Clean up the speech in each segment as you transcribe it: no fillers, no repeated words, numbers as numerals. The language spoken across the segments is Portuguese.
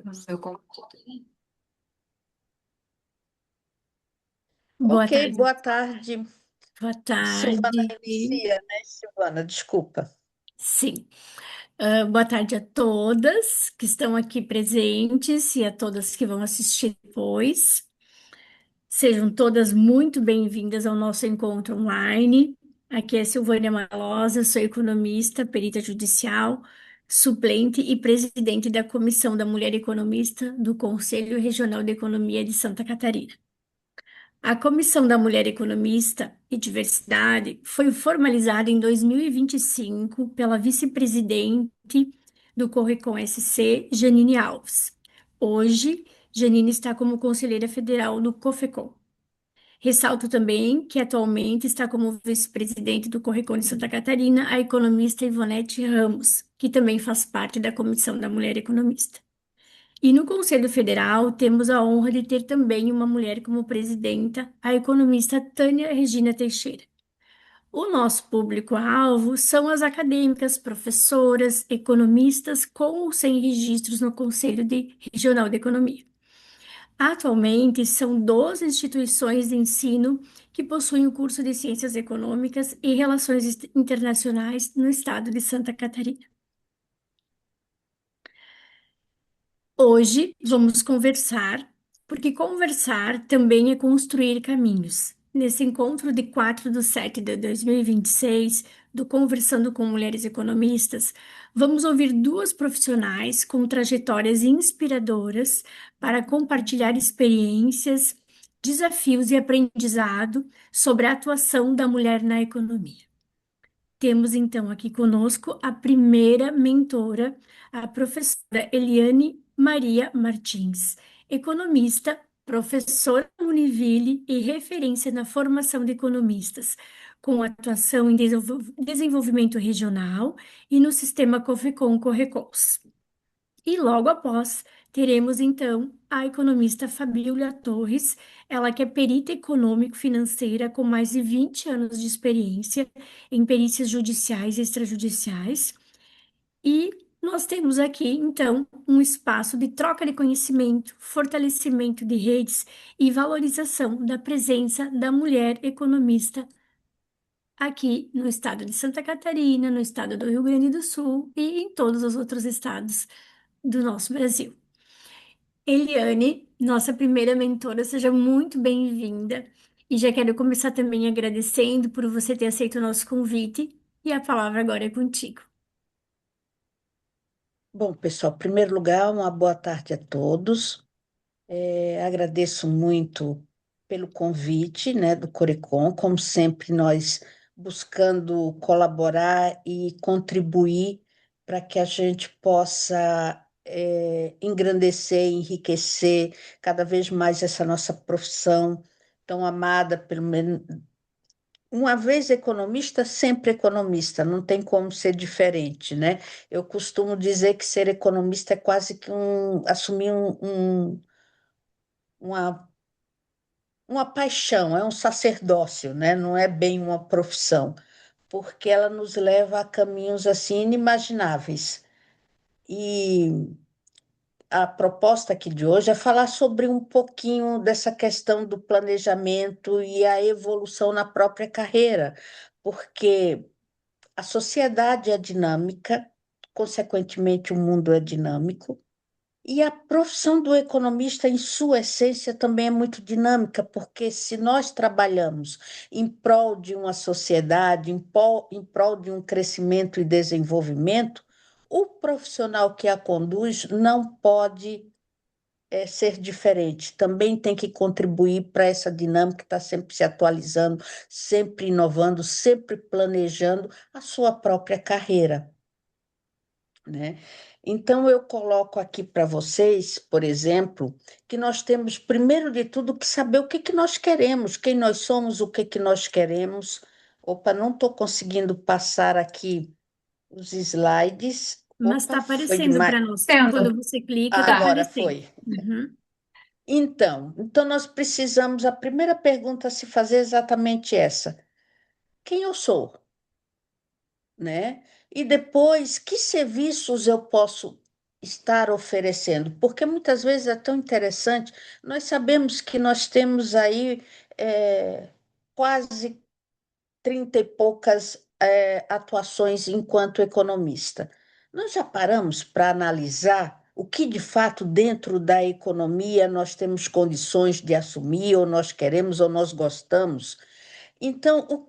no seu computador. Boa Ok, tarde. boa tarde. Boa Silvana tarde. inicia, né? Silvana, desculpa. Sim. Boa tarde a todas que estão aqui presentes e a todas que vão assistir depois. Sejam todas muito bem-vindas ao nosso encontro online. Aqui é Silvânia Malosa, sou economista, perita judicial, suplente e presidente da Comissão da Mulher Economista do Conselho Regional de Economia de Santa Catarina. A Comissão da Mulher Economista e Diversidade foi formalizada em 2025 pela vice-presidente do Correcon SC, Janine Alves. Hoje, Janine está como conselheira federal do COFECOM. Ressalto também que atualmente está como vice-presidente do Correcon de Santa Catarina a economista Ivonete Ramos, que também faz parte da Comissão da Mulher Economista. E no Conselho Federal temos a honra de ter também uma mulher como presidenta, a economista Tânia Regina Teixeira. O nosso público-alvo são as acadêmicas, professoras, economistas com ou sem registros no Regional de Economia. Atualmente, são 12 instituições de ensino que possuem o curso de Ciências Econômicas e Relações Internacionais no estado de Santa Catarina. Hoje vamos conversar, porque conversar também é construir caminhos. Nesse encontro de 4/7/2026, do Conversando com Mulheres Economistas, vamos ouvir duas profissionais com trajetórias inspiradoras para compartilhar experiências, desafios e aprendizado sobre a atuação da mulher na economia. Temos então aqui conosco a primeira mentora, a professora Eliane Maria Martins, economista, professora da Univille e referência na formação de economistas, com atuação em desenvolvimento regional e no sistema COFECOM-CORRECOS. E logo após, teremos então a economista Fabíola Torres, ela que é perita econômico-financeira com mais de 20 anos de experiência em perícias judiciais e extrajudiciais. E nós temos aqui, então, um espaço de troca de conhecimento, fortalecimento de redes e valorização da presença da mulher economista aqui no estado de Santa Catarina, no estado do Rio Grande do Sul e em todos os outros estados do nosso Brasil. Eliane, nossa primeira mentora, seja muito bem-vinda. E já quero começar também agradecendo por você ter aceito o nosso convite. E a palavra agora é contigo. Bom, pessoal, em primeiro lugar, uma boa tarde a todos. Agradeço muito pelo convite, né, do Corecon, como sempre, nós buscando colaborar e contribuir para que a gente possa engrandecer, enriquecer cada vez mais essa nossa profissão tão amada, pelo menos uma vez economista, sempre economista, não tem como ser diferente, né? Eu costumo dizer que ser economista é quase que assumir uma uma paixão, é um sacerdócio, né? Não é bem uma profissão, porque ela nos leva a caminhos assim inimagináveis. E a proposta aqui de hoje é falar sobre um pouquinho dessa questão do planejamento e a evolução na própria carreira, porque a sociedade é dinâmica, consequentemente, o mundo é dinâmico. E a profissão do economista, em sua essência, também é muito dinâmica, porque se nós trabalhamos em prol de uma sociedade, em prol de um crescimento e desenvolvimento, o profissional que a conduz não pode ser diferente, também tem que contribuir para essa dinâmica, está sempre se atualizando, sempre inovando, sempre planejando a sua própria carreira, né? Então, eu coloco aqui para vocês, por exemplo, que nós temos, primeiro de tudo, que saber o que que nós queremos, quem nós somos, o que que nós queremos. Opa, não estou conseguindo passar aqui os slides. Mas está Opa, foi aparecendo demais. para nós. Quando Tendo. você clica, Ah, está agora aparecendo. foi. Uhum. Então, nós precisamos, a primeira pergunta a se fazer é exatamente essa: quem eu sou, né? E depois, que serviços eu posso estar oferecendo? Porque muitas vezes é tão interessante, nós sabemos que nós temos aí quase 30 e poucas atuações enquanto economista. Nós já paramos para analisar o que de fato dentro da economia nós temos condições de assumir, ou nós queremos, ou nós gostamos. Então,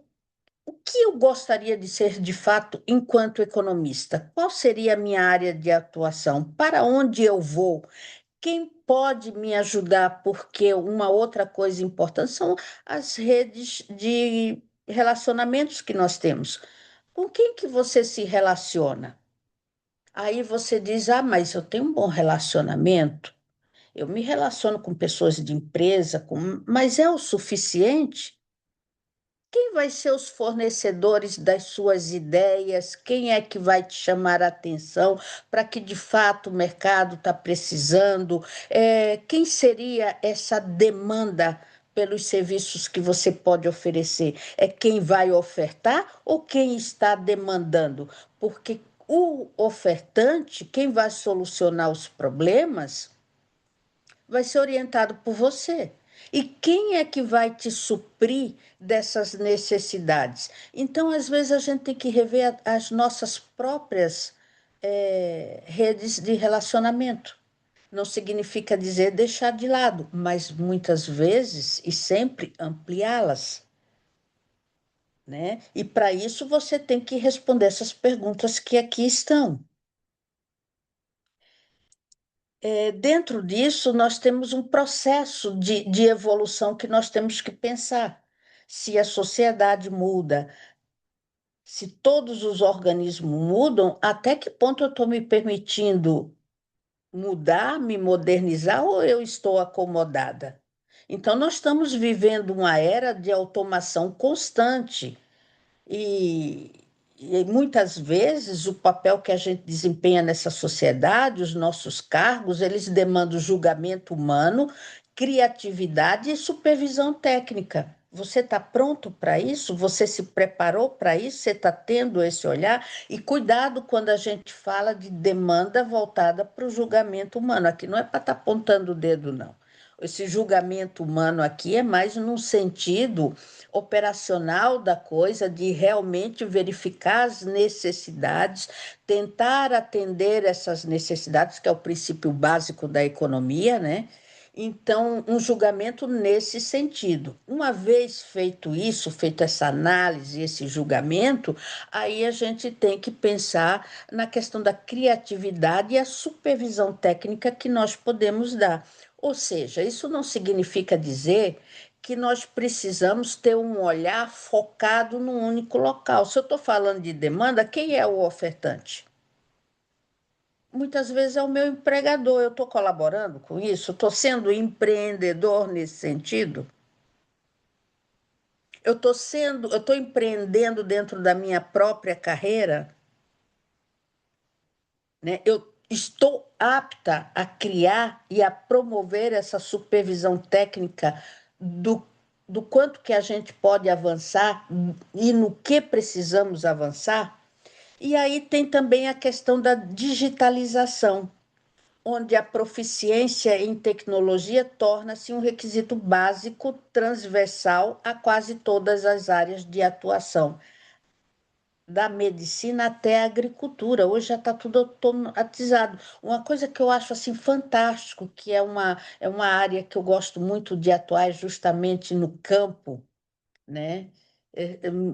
o que eu gostaria de ser de fato enquanto economista? Qual seria a minha área de atuação? Para onde eu vou? Quem pode me ajudar? Porque uma outra coisa importante são as redes de relacionamentos que nós temos. Com quem que você se relaciona? Aí você diz: "Ah, mas eu tenho um bom relacionamento. Eu me relaciono com pessoas de empresa, mas é o suficiente?" Quem vai ser os fornecedores das suas ideias? Quem é que vai te chamar a atenção para que de fato o mercado está precisando? Quem seria essa demanda pelos serviços que você pode oferecer? É quem vai ofertar ou quem está demandando? Porque o ofertante, quem vai solucionar os problemas, vai ser orientado por você. E quem é que vai te suprir dessas necessidades? Então, às vezes, a gente tem que rever as nossas próprias redes de relacionamento. Não significa dizer deixar de lado, mas muitas vezes e sempre ampliá-las, né? E para isso você tem que responder essas perguntas que aqui estão. Dentro disso, nós temos um processo de evolução que nós temos que pensar. Se a sociedade muda, se todos os organismos mudam, até que ponto eu estou me permitindo mudar, me modernizar ou eu estou acomodada? Então, nós estamos vivendo uma era de automação constante. E, e muitas vezes o papel que a gente desempenha nessa sociedade, os nossos cargos, eles demandam julgamento humano, criatividade e supervisão técnica. Você está pronto para isso? Você se preparou para isso? Você está tendo esse olhar? E cuidado quando a gente fala de demanda voltada para o julgamento humano. Aqui não é para estar apontando o dedo, não. Esse julgamento humano aqui é mais num sentido operacional da coisa, de realmente verificar as necessidades, tentar atender essas necessidades, que é o princípio básico da economia, né? Então, um julgamento nesse sentido. Uma vez feito isso, feito essa análise, esse julgamento, aí a gente tem que pensar na questão da criatividade e a supervisão técnica que nós podemos dar. Ou seja, isso não significa dizer que nós precisamos ter um olhar focado num único local. Se eu estou falando de demanda, quem é o ofertante? Muitas vezes é o meu empregador. Eu estou colaborando com isso? Estou sendo empreendedor nesse sentido? Eu estou empreendendo dentro da minha própria carreira, né? Eu estou apta a criar e a promover essa supervisão técnica do, do quanto que a gente pode avançar e no que precisamos avançar. E aí tem também a questão da digitalização, onde a proficiência em tecnologia torna-se um requisito básico, transversal a quase todas as áreas de atuação, da medicina até a agricultura. Hoje já está tudo automatizado. Uma coisa que eu acho assim fantástico, que é uma área que eu gosto muito de atuar, é justamente no campo, né?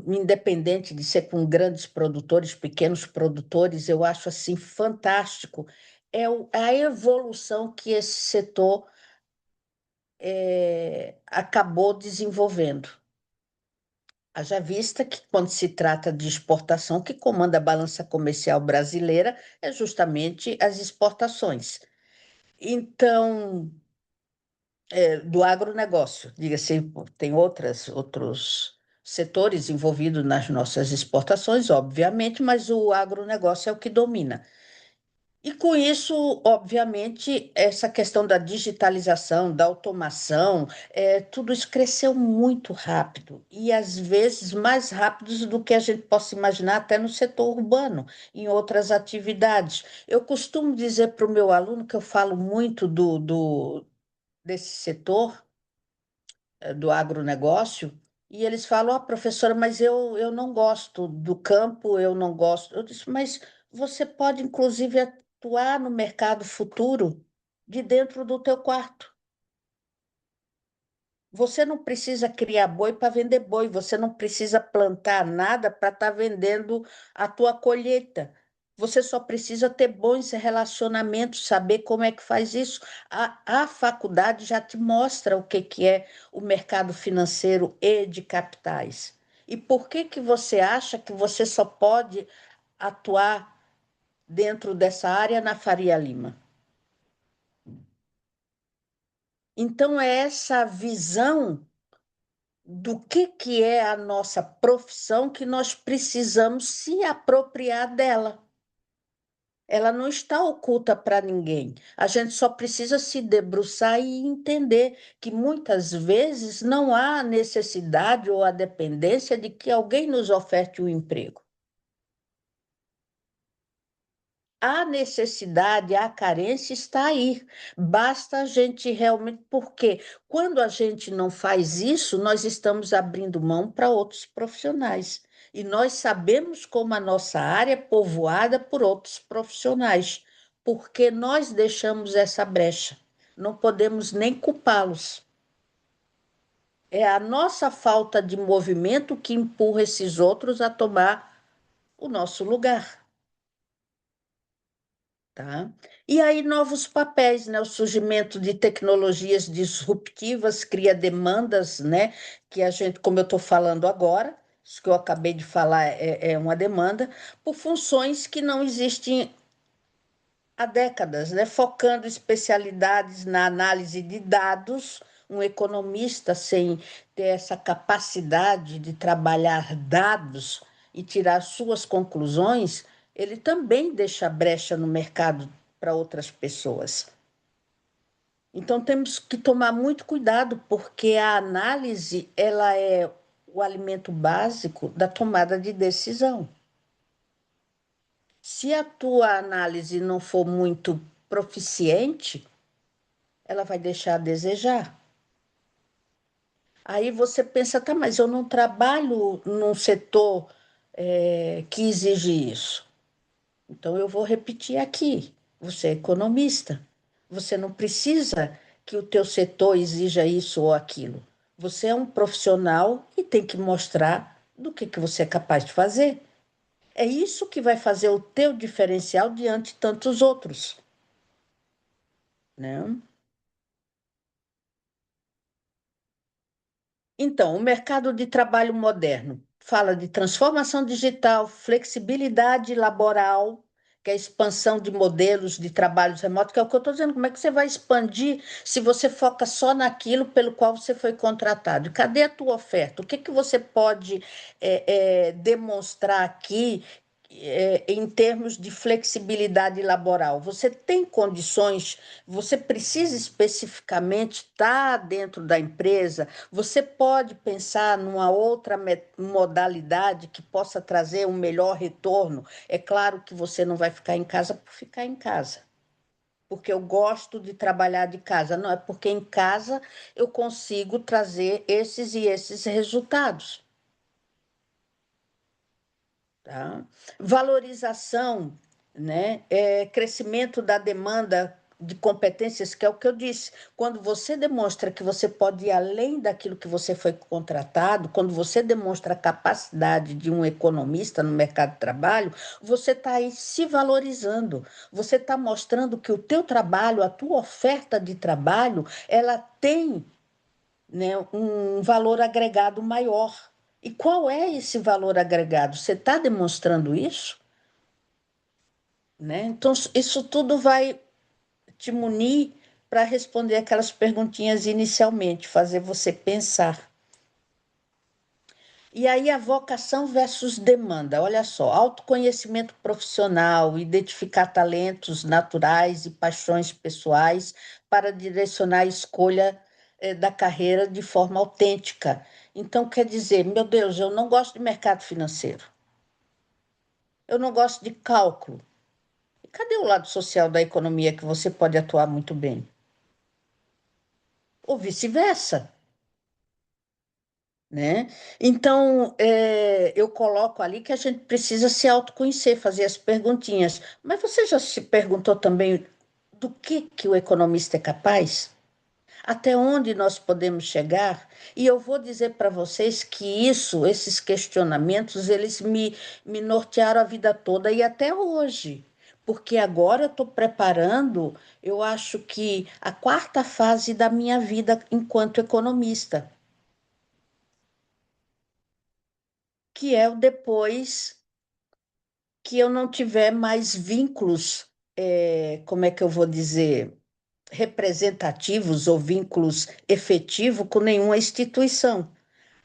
Independente de ser com grandes produtores, pequenos produtores, eu acho assim fantástico. A evolução que esse setor acabou desenvolvendo. Haja vista que, quando se trata de exportação, o que comanda a balança comercial brasileira é justamente as exportações. Então, do agronegócio, diga-se, tem outros setores envolvidos nas nossas exportações, obviamente, mas o agronegócio é o que domina. E com isso, obviamente, essa questão da digitalização, da automação, tudo isso cresceu muito rápido e às vezes mais rápido do que a gente possa imaginar, até no setor urbano, em outras atividades. Eu costumo dizer para o meu aluno que eu falo muito desse setor, do agronegócio, e eles falam, professora, mas eu não gosto do campo, eu não gosto. Eu disse, mas você pode, inclusive, atuar no mercado futuro de dentro do teu quarto. Você não precisa criar boi para vender boi, você não precisa plantar nada para estar vendendo a tua colheita. Você só precisa ter bons relacionamentos, saber como é que faz isso. A faculdade já te mostra o que, que é o mercado financeiro e de capitais. E por que que você acha que você só pode atuar dentro dessa área na Faria Lima? Então, é essa visão do que é a nossa profissão que nós precisamos se apropriar dela. Ela não está oculta para ninguém. A gente só precisa se debruçar e entender que muitas vezes não há necessidade ou a dependência de que alguém nos oferte o emprego. A necessidade, a carência está aí. Basta a gente realmente, porque quando a gente não faz isso, nós estamos abrindo mão para outros profissionais. E nós sabemos como a nossa área é povoada por outros profissionais, porque nós deixamos essa brecha. Não podemos nem culpá-los. É a nossa falta de movimento que empurra esses outros a tomar o nosso lugar. Tá? E aí, novos papéis, né? O surgimento de tecnologias disruptivas cria demandas, né? Que a gente, como eu estou falando agora, isso que eu acabei de falar é uma demanda, por funções que não existem há décadas, né? Focando especialidades na análise de dados. Um economista sem ter essa capacidade de trabalhar dados e tirar suas conclusões, ele também deixa brecha no mercado para outras pessoas. Então temos que tomar muito cuidado, porque a análise ela é o alimento básico da tomada de decisão. Se a tua análise não for muito proficiente, ela vai deixar a desejar. Aí você pensa, tá, mas eu não trabalho num setor que exige isso. Então eu vou repetir aqui. Você é economista. Você não precisa que o teu setor exija isso ou aquilo. Você é um profissional e tem que mostrar do que você é capaz de fazer. É isso que vai fazer o teu diferencial diante de tantos outros, né? Então, o mercado de trabalho moderno fala de transformação digital, flexibilidade laboral, que é a expansão de modelos de trabalhos remotos, que é o que eu estou dizendo. Como é que você vai expandir se você foca só naquilo pelo qual você foi contratado? Cadê a tua oferta? O que que você pode demonstrar aqui em termos de flexibilidade laboral? Você tem condições, você precisa especificamente estar dentro da empresa, você pode pensar numa outra modalidade que possa trazer um melhor retorno. É claro que você não vai ficar em casa por ficar em casa, porque eu gosto de trabalhar de casa. Não, é porque em casa eu consigo trazer esses e esses resultados. Tá? Valorização, né? Crescimento da demanda de competências, que é o que eu disse. Quando você demonstra que você pode ir além daquilo que você foi contratado, quando você demonstra a capacidade de um economista no mercado de trabalho, você está aí se valorizando. Você está mostrando que o teu trabalho, a tua oferta de trabalho, ela tem, né, um valor agregado maior. E qual é esse valor agregado? Você está demonstrando isso? Né? Então, isso tudo vai te munir para responder aquelas perguntinhas inicialmente, fazer você pensar. E aí a vocação versus demanda. Olha só, autoconhecimento profissional, identificar talentos naturais e paixões pessoais para direcionar a escolha da carreira de forma autêntica. Então, quer dizer, meu Deus, eu não gosto de mercado financeiro, eu não gosto de cálculo. E cadê o lado social da economia que você pode atuar muito bem? Ou vice-versa. Né? Então, eu coloco ali que a gente precisa se autoconhecer, fazer as perguntinhas. Mas você já se perguntou também do que o economista é capaz? Até onde nós podemos chegar? E eu vou dizer para vocês que esses questionamentos, eles me nortearam a vida toda e até hoje. Porque agora eu estou preparando, eu acho que a quarta fase da minha vida enquanto economista, que é o depois que eu não tiver mais vínculos, como é que eu vou dizer, representativos ou vínculos efetivos com nenhuma instituição.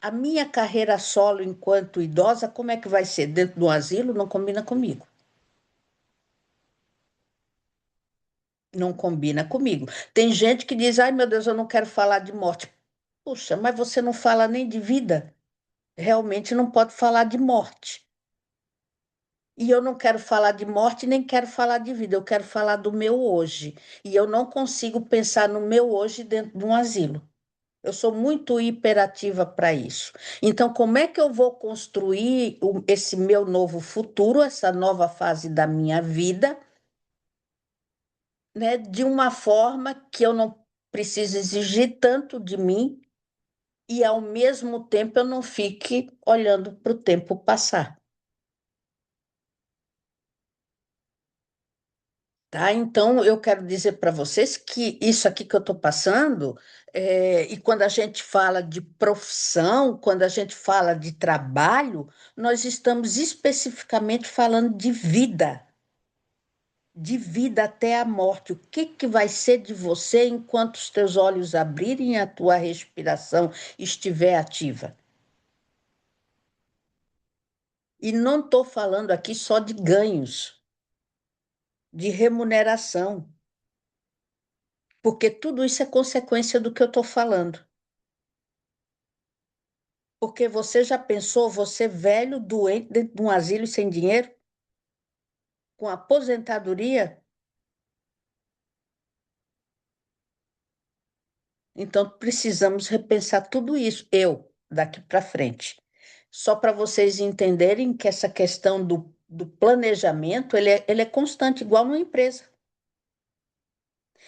A minha carreira solo enquanto idosa, como é que vai ser? Dentro do asilo, não combina comigo. Não combina comigo. Tem gente que diz: ai meu Deus, eu não quero falar de morte. Puxa, mas você não fala nem de vida. Realmente não pode falar de morte. E eu não quero falar de morte, nem quero falar de vida, eu quero falar do meu hoje. E eu não consigo pensar no meu hoje dentro de um asilo. Eu sou muito hiperativa para isso. Então, como é que eu vou construir esse meu novo futuro, essa nova fase da minha vida, né, de uma forma que eu não precise exigir tanto de mim e, ao mesmo tempo, eu não fique olhando para o tempo passar? Tá? Então, eu quero dizer para vocês que isso aqui que eu estou passando, e quando a gente fala de profissão, quando a gente fala de trabalho, nós estamos especificamente falando de vida até a morte. O que que vai ser de você enquanto os teus olhos abrirem e a tua respiração estiver ativa? E não estou falando aqui só de ganhos, de remuneração, porque tudo isso é consequência do que eu estou falando. Porque você já pensou, você velho, doente, dentro de um asilo e sem dinheiro, com aposentadoria? Então, precisamos repensar tudo isso, eu, daqui para frente. Só para vocês entenderem que essa questão do planejamento, ele é constante, igual numa empresa.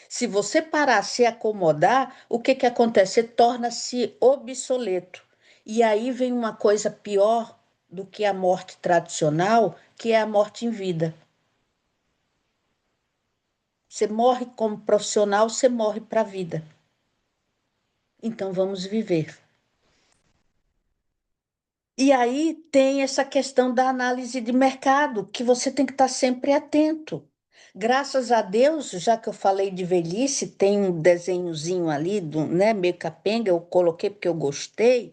Se você parar, se acomodar, o que que acontece? Você torna-se obsoleto. E aí vem uma coisa pior do que a morte tradicional, que é a morte em vida. Você morre como profissional, você morre para a vida. Então vamos viver. E aí tem essa questão da análise de mercado, que você tem que estar sempre atento. Graças a Deus, já que eu falei de velhice, tem um desenhozinho ali, né, meio capenga, eu coloquei porque eu gostei,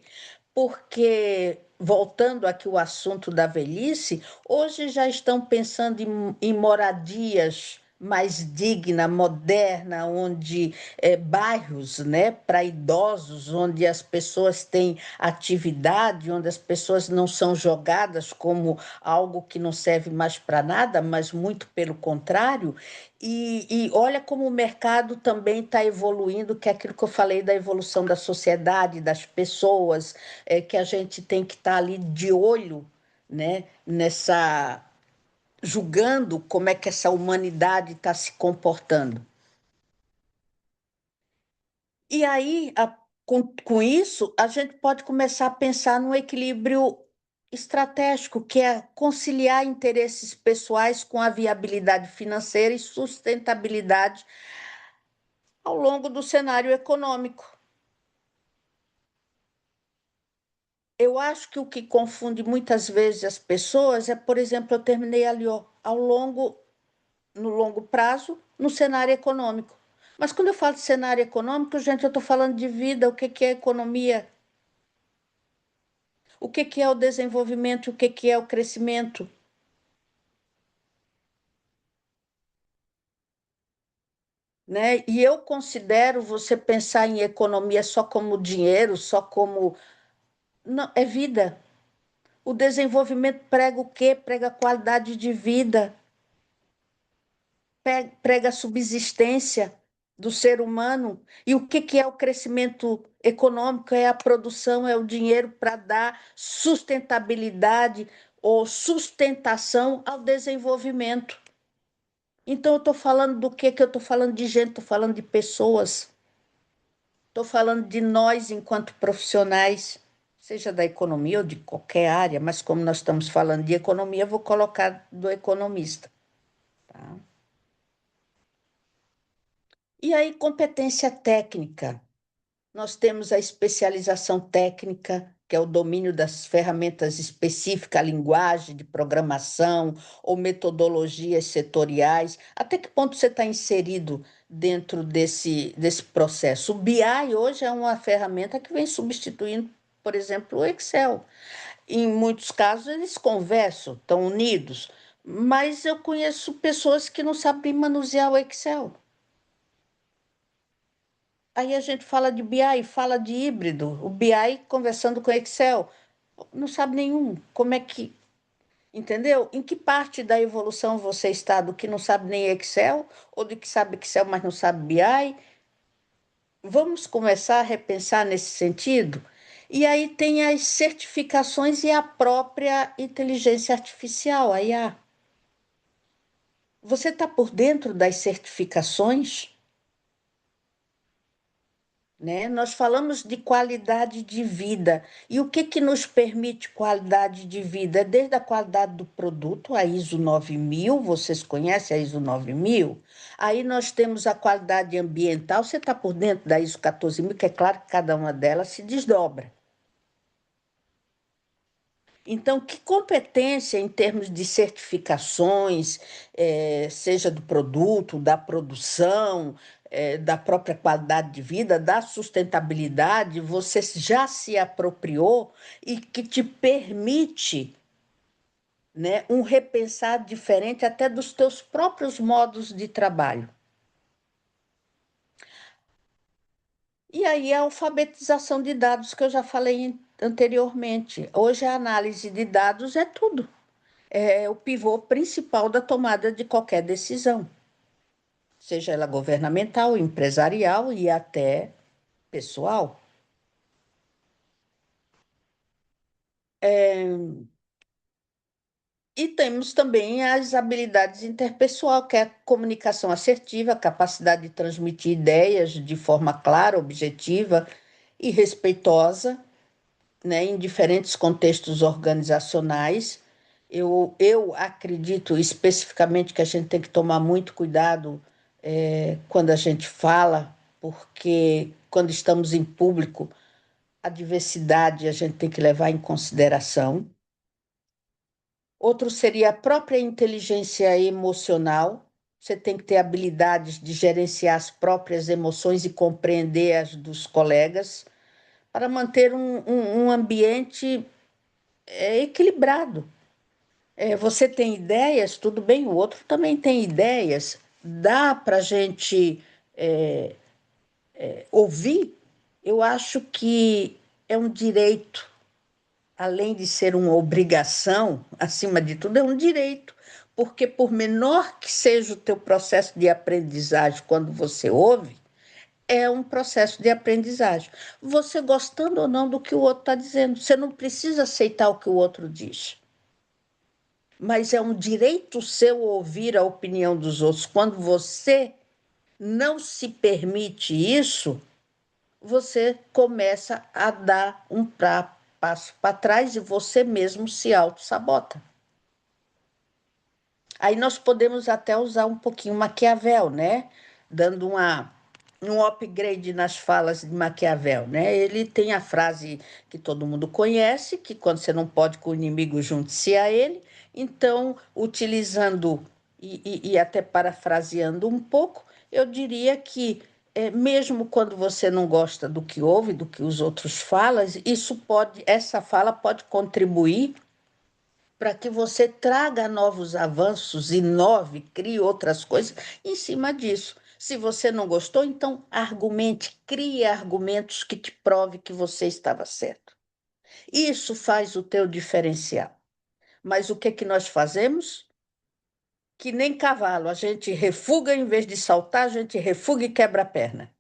porque, voltando aqui ao assunto da velhice, hoje já estão pensando em moradias mais digna, moderna, onde bairros, né, para idosos, onde as pessoas têm atividade, onde as pessoas não são jogadas como algo que não serve mais para nada, mas muito pelo contrário. E olha como o mercado também está evoluindo, que é aquilo que eu falei da evolução da sociedade, das pessoas, que a gente tem que estar ali de olho, né, nessa julgando como é que essa humanidade está se comportando. E aí, com isso, a gente pode começar a pensar num equilíbrio estratégico, que é conciliar interesses pessoais com a viabilidade financeira e sustentabilidade ao longo do cenário econômico. Eu acho que o que confunde muitas vezes as pessoas é, por exemplo, eu terminei ali ó, no longo prazo, no cenário econômico. Mas quando eu falo de cenário econômico, gente, eu estou falando de vida, o que que é economia? O que que é o desenvolvimento, o que que é o crescimento, né? E eu considero você pensar em economia só como dinheiro, só como. Não, é vida. O desenvolvimento prega o quê? Prega qualidade de vida, prega a subsistência do ser humano. E o que que é o crescimento econômico? É a produção, é o dinheiro para dar sustentabilidade ou sustentação ao desenvolvimento. Então, eu estou falando do que eu estou falando de gente, estou falando de pessoas, estou falando de nós enquanto profissionais, seja da economia ou de qualquer área, mas como nós estamos falando de economia, vou colocar do economista. Tá? E aí, competência técnica. Nós temos a especialização técnica, que é o domínio das ferramentas específicas, a linguagem de programação ou metodologias setoriais. Até que ponto você está inserido dentro desse processo? O BI hoje é uma ferramenta que vem substituindo, por exemplo, o Excel. Em muitos casos, eles conversam, estão unidos, mas eu conheço pessoas que não sabem manusear o Excel. Aí a gente fala de BI, fala de híbrido, o BI conversando com Excel. Não sabe nenhum. Como é que. Entendeu? Em que parte da evolução você está do que não sabe nem Excel, ou do que sabe Excel, mas não sabe BI? Vamos começar a repensar nesse sentido? E aí tem as certificações e a própria inteligência artificial, a IA. Você está por dentro das certificações? Né? Nós falamos de qualidade de vida. E o que que nos permite qualidade de vida? É desde a qualidade do produto, a ISO 9000, vocês conhecem a ISO 9000? Aí nós temos a qualidade ambiental, você está por dentro da ISO 14000, que é claro que cada uma delas se desdobra. Então, que competência em termos de certificações, seja do produto, da produção, da própria qualidade de vida, da sustentabilidade, você já se apropriou e que te permite, né, um repensar diferente até dos teus próprios modos de trabalho. E aí a alfabetização de dados que eu já falei anteriormente. Hoje a análise de dados é tudo. É o pivô principal da tomada de qualquer decisão, seja ela governamental, empresarial e até pessoal. E temos também as habilidades interpessoal, que é a comunicação assertiva, a capacidade de transmitir ideias de forma clara, objetiva e respeitosa, né, em diferentes contextos organizacionais. Eu acredito especificamente que a gente tem que tomar muito cuidado quando a gente fala, porque quando estamos em público, a diversidade a gente tem que levar em consideração. Outro seria a própria inteligência emocional. Você tem que ter habilidades de gerenciar as próprias emoções e compreender as dos colegas para manter um ambiente equilibrado. Você tem ideias, tudo bem, o outro também tem ideias. Dá para a gente ouvir? Eu acho que é um direito, além de ser uma obrigação, acima de tudo, é um direito. Porque, por menor que seja o teu processo de aprendizagem quando você ouve, é um processo de aprendizagem. Você gostando ou não do que o outro está dizendo, você não precisa aceitar o que o outro diz. Mas é um direito seu ouvir a opinião dos outros. Quando você não se permite isso, você começa a dar um passo para trás e você mesmo se auto-sabota. Aí nós podemos até usar um pouquinho Maquiavel, né? Dando um upgrade nas falas de Maquiavel, né? Ele tem a frase que todo mundo conhece, que quando você não pode com o inimigo, junte-se a ele. Então, utilizando e até parafraseando um pouco, eu diria que mesmo quando você não gosta do que ouve, do que os outros falam, essa fala pode contribuir para que você traga novos avanços, inove, crie outras coisas em cima disso. Se você não gostou, então argumente, crie argumentos que te prove que você estava certo. Isso faz o teu diferencial. Mas o que que nós fazemos? Que nem cavalo, a gente refuga em vez de saltar, a gente refuga e quebra a perna,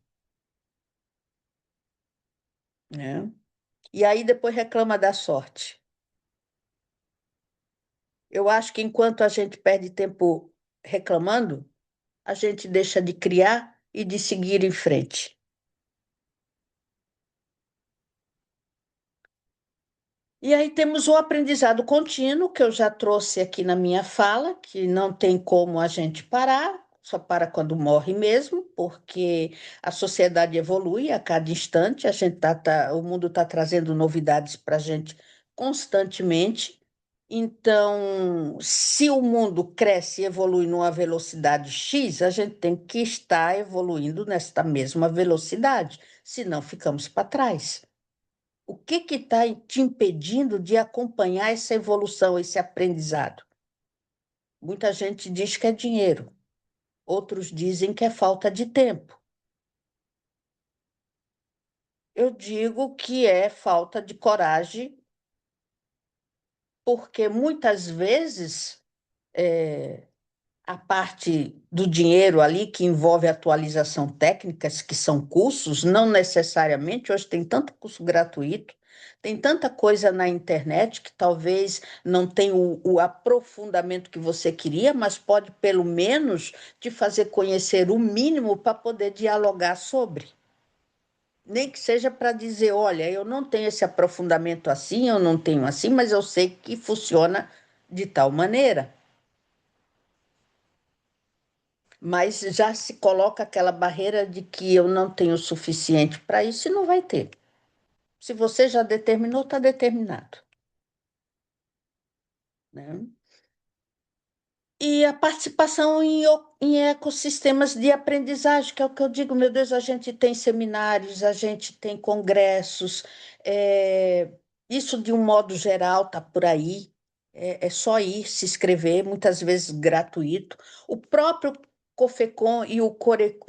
né? E aí depois reclama da sorte. Eu acho que enquanto a gente perde tempo reclamando, a gente deixa de criar e de seguir em frente. E aí temos o aprendizado contínuo, que eu já trouxe aqui na minha fala, que não tem como a gente parar, só para quando morre mesmo, porque a sociedade evolui a cada instante, o mundo está trazendo novidades para a gente constantemente. Então, se o mundo cresce e evolui numa velocidade X, a gente tem que estar evoluindo nesta mesma velocidade, senão ficamos para trás. O que está te impedindo de acompanhar essa evolução, esse aprendizado? Muita gente diz que é dinheiro, outros dizem que é falta de tempo. Eu digo que é falta de coragem, porque muitas vezes a parte do dinheiro ali que envolve atualização técnicas, que são cursos, não necessariamente, hoje tem tanto curso gratuito, tem tanta coisa na internet que talvez não tenha o aprofundamento que você queria, mas pode pelo menos te fazer conhecer o mínimo para poder dialogar sobre. Nem que seja para dizer, olha, eu não tenho esse aprofundamento assim, eu não tenho assim, mas eu sei que funciona de tal maneira. Mas já se coloca aquela barreira de que eu não tenho o suficiente para isso e não vai ter. Se você já determinou, está determinado, né? E a participação em ecossistemas de aprendizagem, que é o que eu digo, meu Deus, a gente tem seminários, a gente tem congressos, é, isso de um modo geral está por aí, é só ir se inscrever, muitas vezes gratuito. O próprio COFECON e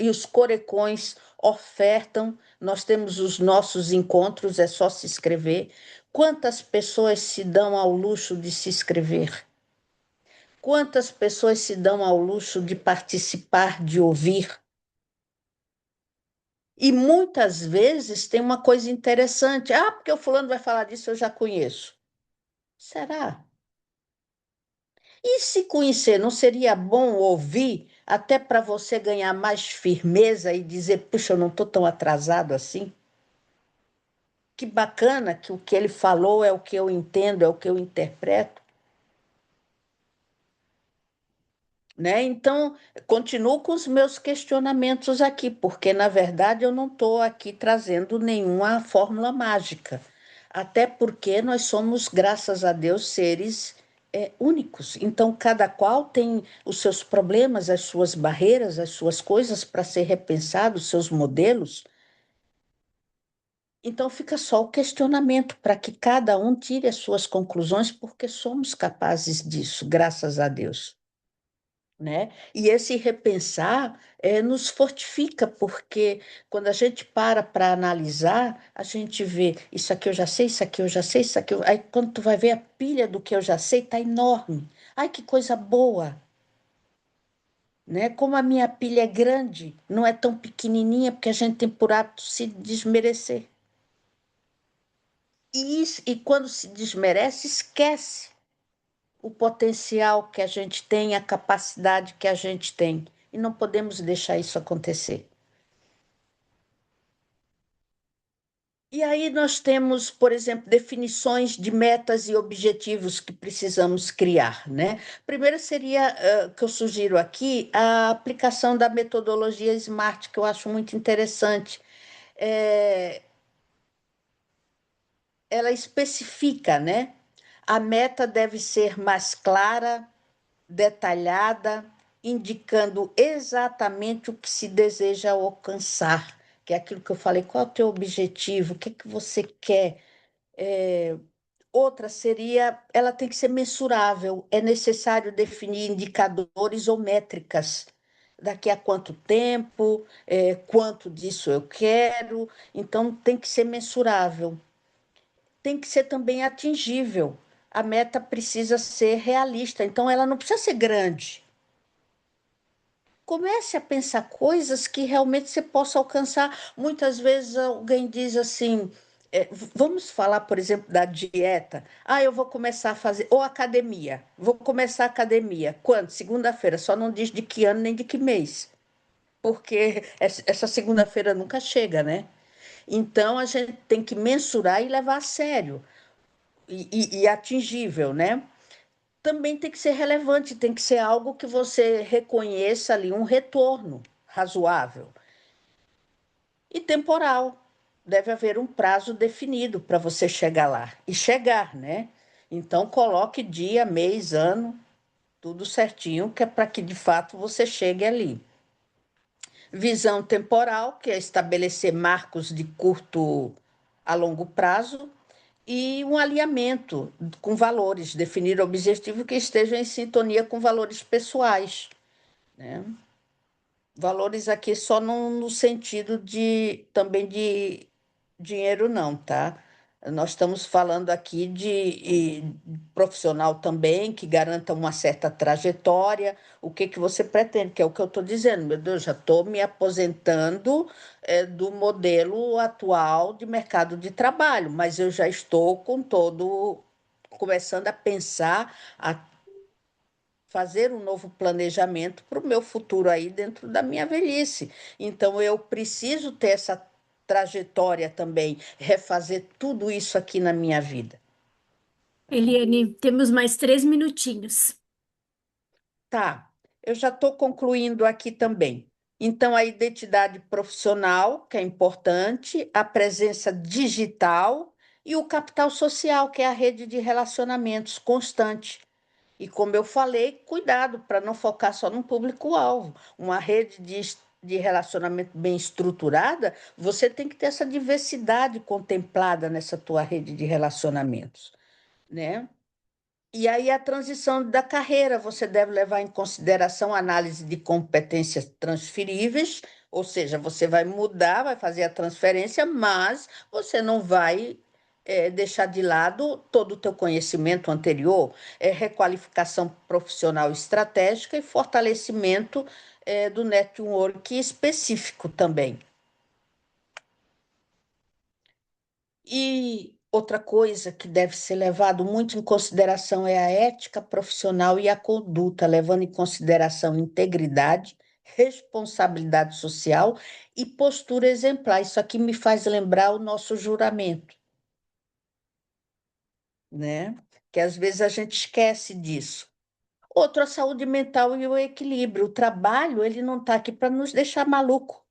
os Corecões ofertam, nós temos os nossos encontros, é só se inscrever. Quantas pessoas se dão ao luxo de se inscrever? Quantas pessoas se dão ao luxo de participar, de ouvir? E muitas vezes tem uma coisa interessante. Ah, porque o fulano vai falar disso, eu já conheço. Será? E se conhecer, não seria bom ouvir, até para você ganhar mais firmeza e dizer, puxa, eu não estou tão atrasado assim? Que bacana que o que ele falou é o que eu entendo, é o que eu interpreto. Né? Então, continuo com os meus questionamentos aqui, porque, na verdade, eu não estou aqui trazendo nenhuma fórmula mágica, até porque nós somos, graças a Deus, seres únicos. Então, cada qual tem os seus problemas, as suas barreiras, as suas coisas para ser repensado, os seus modelos. Então, fica só o questionamento para que cada um tire as suas conclusões, porque somos capazes disso, graças a Deus, né? E esse repensar nos fortifica, porque quando a gente para analisar, a gente vê isso aqui eu já sei, isso aqui eu já sei, isso aqui eu... Aí quando tu vai ver a pilha do que eu já sei, tá enorme. Ai, que coisa boa, né? Como a minha pilha é grande, não é tão pequenininha, porque a gente tem por hábito se desmerecer. E quando se desmerece, esquece o potencial que a gente tem, a capacidade que a gente tem. E não podemos deixar isso acontecer. E aí nós temos, por exemplo, definições de metas e objetivos que precisamos criar, né? Primeiro seria, que eu sugiro aqui, a aplicação da metodologia SMART, que eu acho muito interessante. É, ela especifica, né? A meta deve ser mais clara, detalhada, indicando exatamente o que se deseja alcançar, que é aquilo que eu falei, qual é o teu objetivo, o que é que você quer. É, outra seria, ela tem que ser mensurável, é necessário definir indicadores ou métricas. Daqui a quanto tempo, quanto disso eu quero, então tem que ser mensurável. Tem que ser também atingível. A meta precisa ser realista, então ela não precisa ser grande. Comece a pensar coisas que realmente você possa alcançar. Muitas vezes alguém diz assim, vamos falar, por exemplo, da dieta. Ah, eu vou começar a fazer, ou academia. Vou começar a academia. Quando? Segunda-feira. Só não diz de que ano nem de que mês. Porque essa segunda-feira nunca chega, né? Então a gente tem que mensurar e levar a sério e atingível, né? Também tem que ser relevante, tem que ser algo que você reconheça ali, um retorno razoável e temporal. Deve haver um prazo definido para você chegar lá e chegar, né? Então coloque dia, mês, ano, tudo certinho, que é para que de fato você chegue ali. Visão temporal, que é estabelecer marcos de curto a longo prazo, e um alinhamento com valores, definir objetivos que estejam em sintonia com valores pessoais, né? Valores aqui só no sentido de também de dinheiro, não, tá? Nós estamos falando aqui de profissional também, que garanta uma certa trajetória. O que que você pretende? Que é o que eu estou dizendo, meu Deus, já estou me aposentando, do modelo atual de mercado de trabalho, mas eu já estou com todo, começando a pensar, a fazer um novo planejamento para o meu futuro aí dentro da minha velhice. Então, eu preciso ter essa trajetória também, refazer tudo isso aqui na minha vida. Eliane, temos mais 3 minutinhos. Tá, eu já estou concluindo aqui também. Então, a identidade profissional, que é importante, a presença digital e o capital social, que é a rede de relacionamentos constante. E como eu falei, cuidado para não focar só no público-alvo. Uma rede de relacionamento bem estruturada, você tem que ter essa diversidade contemplada nessa tua rede de relacionamentos, né? E aí a transição da carreira, você deve levar em consideração a análise de competências transferíveis, ou seja, você vai mudar, vai fazer a transferência, mas você não vai deixar de lado todo o teu conhecimento anterior, requalificação profissional estratégica e fortalecimento do network específico também. E outra coisa que deve ser levado muito em consideração é a ética profissional e a conduta, levando em consideração integridade, responsabilidade social e postura exemplar. Isso aqui me faz lembrar o nosso juramento, né? Que às vezes a gente esquece disso. Outro, a saúde mental e o equilíbrio. O trabalho, ele não está aqui para nos deixar maluco.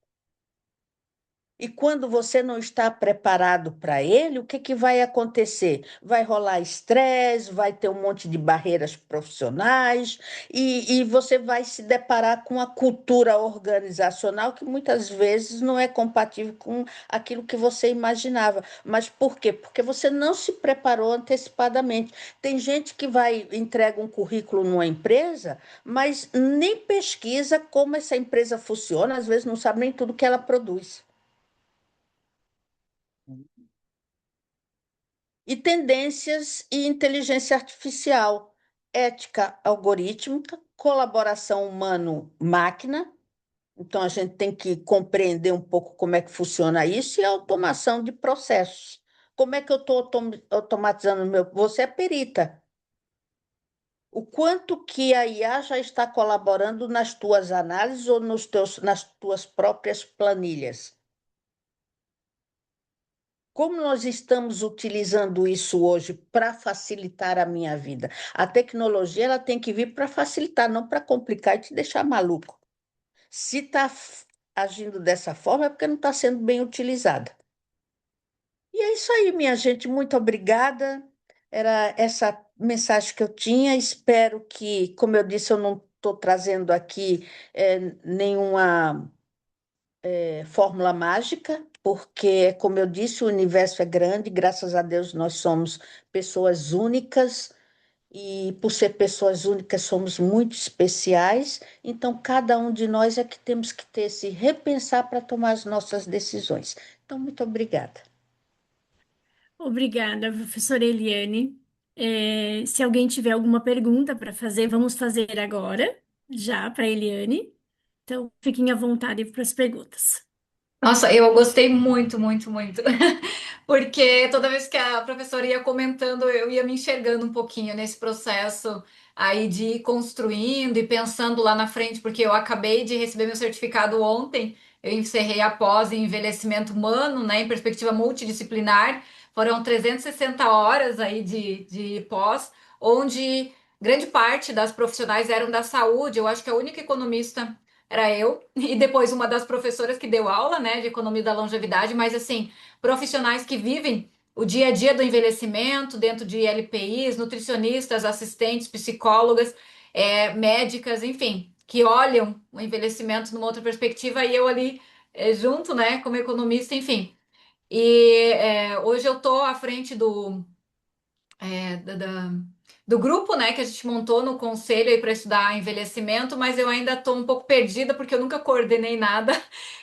E quando você não está preparado para ele, o que que vai acontecer? Vai rolar estresse, vai ter um monte de barreiras profissionais, e você vai se deparar com a cultura organizacional que muitas vezes não é compatível com aquilo que você imaginava. Mas por quê? Porque você não se preparou antecipadamente. Tem gente que vai entrega um currículo numa empresa, mas nem pesquisa como essa empresa funciona, às vezes não sabe nem tudo que ela produz. E tendências e inteligência artificial, ética algorítmica, colaboração humano-máquina. Então, a gente tem que compreender um pouco como é que funciona isso e a automação de processos. Como é que eu estou automatizando o meu? Você é perita. O quanto que a IA já está colaborando nas tuas análises ou nas tuas próprias planilhas? Como nós estamos utilizando isso hoje para facilitar a minha vida? A tecnologia ela tem que vir para facilitar, não para complicar e te deixar maluco. Se está agindo dessa forma, é porque não está sendo bem utilizada. E é isso aí, minha gente. Muito obrigada. Era essa mensagem que eu tinha. Espero que, como eu disse, eu não estou trazendo aqui nenhuma fórmula mágica, porque, como eu disse, o universo é grande, graças a Deus nós somos pessoas únicas, e por ser pessoas únicas somos muito especiais, então cada um de nós é que temos que ter se repensar para tomar as nossas decisões. Então, muito obrigada. Obrigada, professora Eliane. Se alguém tiver alguma pergunta para fazer, vamos fazer agora, já para a Eliane. Então, fiquem à vontade para as perguntas. Nossa, eu gostei muito, muito, muito. Porque toda vez que a professora ia comentando, eu ia me enxergando um pouquinho nesse processo aí de ir construindo e pensando lá na frente, porque eu acabei de receber meu certificado ontem, eu encerrei a pós em envelhecimento humano, né, em perspectiva multidisciplinar. Foram 360 horas aí de pós, onde grande parte das profissionais eram da saúde. Eu acho que a única economista era eu, e depois uma das professoras que deu aula, né, de economia da longevidade, mas assim, profissionais que vivem o dia a dia do envelhecimento dentro de LPIs, nutricionistas, assistentes, psicólogas, médicas, enfim, que olham o envelhecimento numa outra perspectiva e eu ali junto, né, como economista, enfim. E hoje eu tô à frente é, da, da- do grupo, né, que a gente montou no conselho aí para estudar envelhecimento, mas eu ainda estou um pouco perdida porque eu nunca coordenei nada.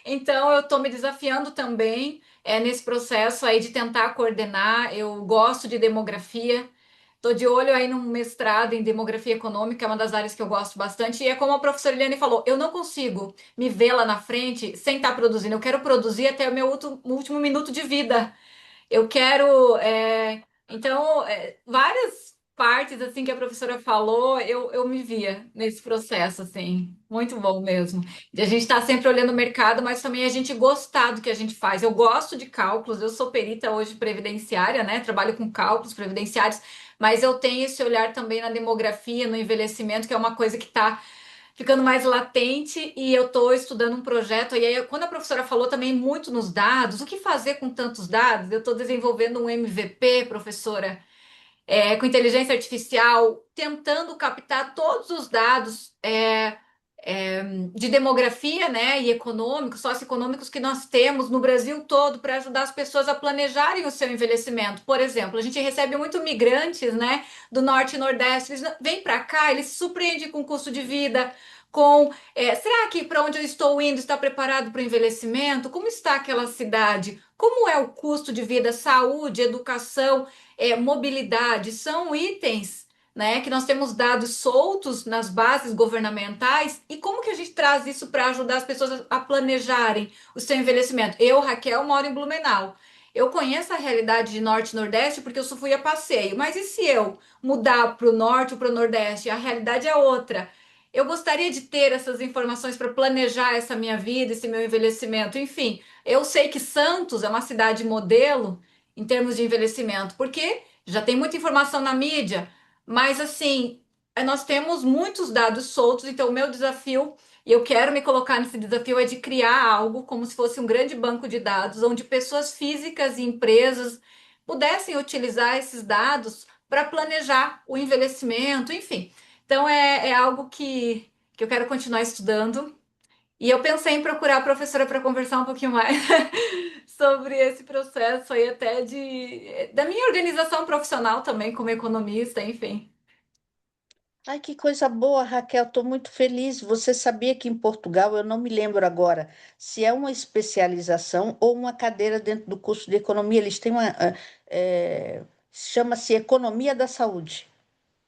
Então eu estou me desafiando também nesse processo aí de tentar coordenar. Eu gosto de demografia. Estou de olho aí num mestrado em demografia econômica, é uma das áreas que eu gosto bastante. E é como a professora Eliane falou, eu não consigo me ver lá na frente sem estar produzindo. Eu quero produzir até o meu último minuto de vida. Eu quero, então, várias partes assim que a professora falou, eu me via nesse processo, assim, muito bom mesmo. De a gente estar sempre olhando o mercado, mas também a gente gostar do que a gente faz. Eu gosto de cálculos, eu sou perita hoje previdenciária, né? Trabalho com cálculos previdenciários, mas eu tenho esse olhar também na demografia, no envelhecimento, que é uma coisa que está ficando mais latente e eu estou estudando um projeto. E aí, quando a professora falou também muito nos dados, o que fazer com tantos dados? Eu estou desenvolvendo um MVP, professora, com inteligência artificial, tentando captar todos os dados de demografia, né, e econômicos, socioeconômicos que nós temos no Brasil todo para ajudar as pessoas a planejarem o seu envelhecimento. Por exemplo, a gente recebe muito migrantes, né, do norte e nordeste, eles vêm para cá, eles se surpreendem com o custo de vida, será que para onde eu estou indo está preparado para o envelhecimento? Como está aquela cidade? Como é o custo de vida, saúde, educação, mobilidade? São itens, né, que nós temos dados soltos nas bases governamentais e como que a gente traz isso para ajudar as pessoas a planejarem o seu envelhecimento? Eu, Raquel, moro em Blumenau. Eu conheço a realidade de Norte e Nordeste porque eu só fui a passeio, mas e se eu mudar para o Norte ou para o Nordeste? A realidade é outra. Eu gostaria de ter essas informações para planejar essa minha vida, esse meu envelhecimento. Enfim, eu sei que Santos é uma cidade modelo em termos de envelhecimento, porque já tem muita informação na mídia, mas assim, nós temos muitos dados soltos, então o meu desafio, e eu quero me colocar nesse desafio, é de criar algo como se fosse um grande banco de dados, onde pessoas físicas e empresas pudessem utilizar esses dados para planejar o envelhecimento, enfim. Então é algo que eu quero continuar estudando. E eu pensei em procurar a professora para conversar um pouquinho mais sobre esse processo aí, até da minha organização profissional também, como economista, enfim. Ai, que coisa boa, Raquel, estou muito feliz. Você sabia que em Portugal, eu não me lembro agora se é uma especialização ou uma cadeira dentro do curso de economia, eles têm chama-se Economia da Saúde,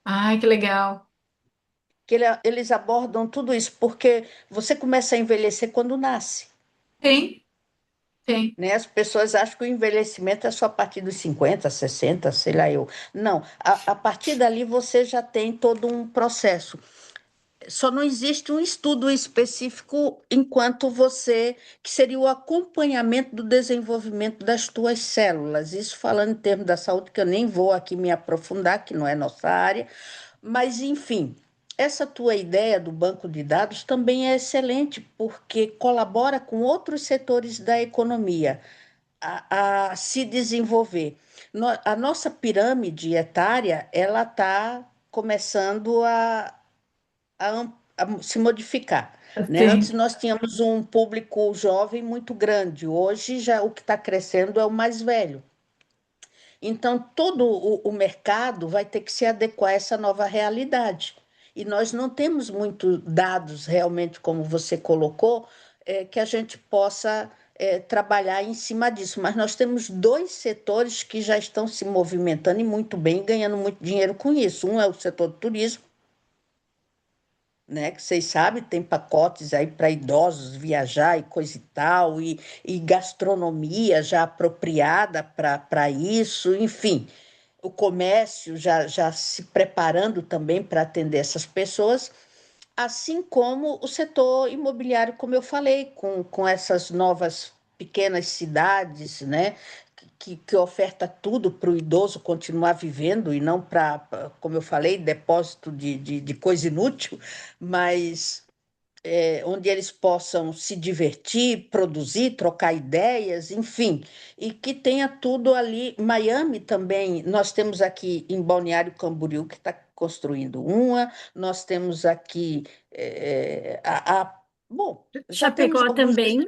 Ai, que legal. que eles abordam tudo isso, porque você começa a envelhecer quando nasce, Sim, sim. né? As pessoas acham que o envelhecimento é só a partir dos 50, 60, sei lá eu. Não, a partir dali você já tem todo um processo. Só não existe um estudo específico enquanto que seria o acompanhamento do desenvolvimento das tuas células. Isso falando em termos da saúde, que eu nem vou aqui me aprofundar, que não é nossa área, mas enfim, essa tua ideia do banco de dados também é excelente, porque colabora com outros setores da economia a se desenvolver. A nossa pirâmide etária, ela está começando a se modificar, né? Antes Sim. nós tínhamos um público jovem muito grande, hoje já o que está crescendo é o mais velho. Então, todo o mercado vai ter que se adequar a essa nova realidade. E nós não temos muitos dados, realmente, como você colocou, que a gente possa trabalhar em cima disso. Mas nós temos dois setores que já estão se movimentando e muito bem, ganhando muito dinheiro com isso. Um é o setor do turismo, né? Que vocês sabem, tem pacotes aí para idosos viajar e coisa e tal, e gastronomia já apropriada para isso, enfim, o comércio já se preparando também para atender essas pessoas, assim como o setor imobiliário, como eu falei, com essas novas pequenas cidades, né? Que oferta tudo para o idoso continuar vivendo e não para, como eu falei, depósito de coisa inútil, mas onde eles possam se divertir, produzir, trocar ideias, enfim, e que tenha tudo ali. Miami também, nós temos aqui em Balneário Camboriú, que está construindo uma, nós temos aqui, bom, já temos Chapecó alguns também.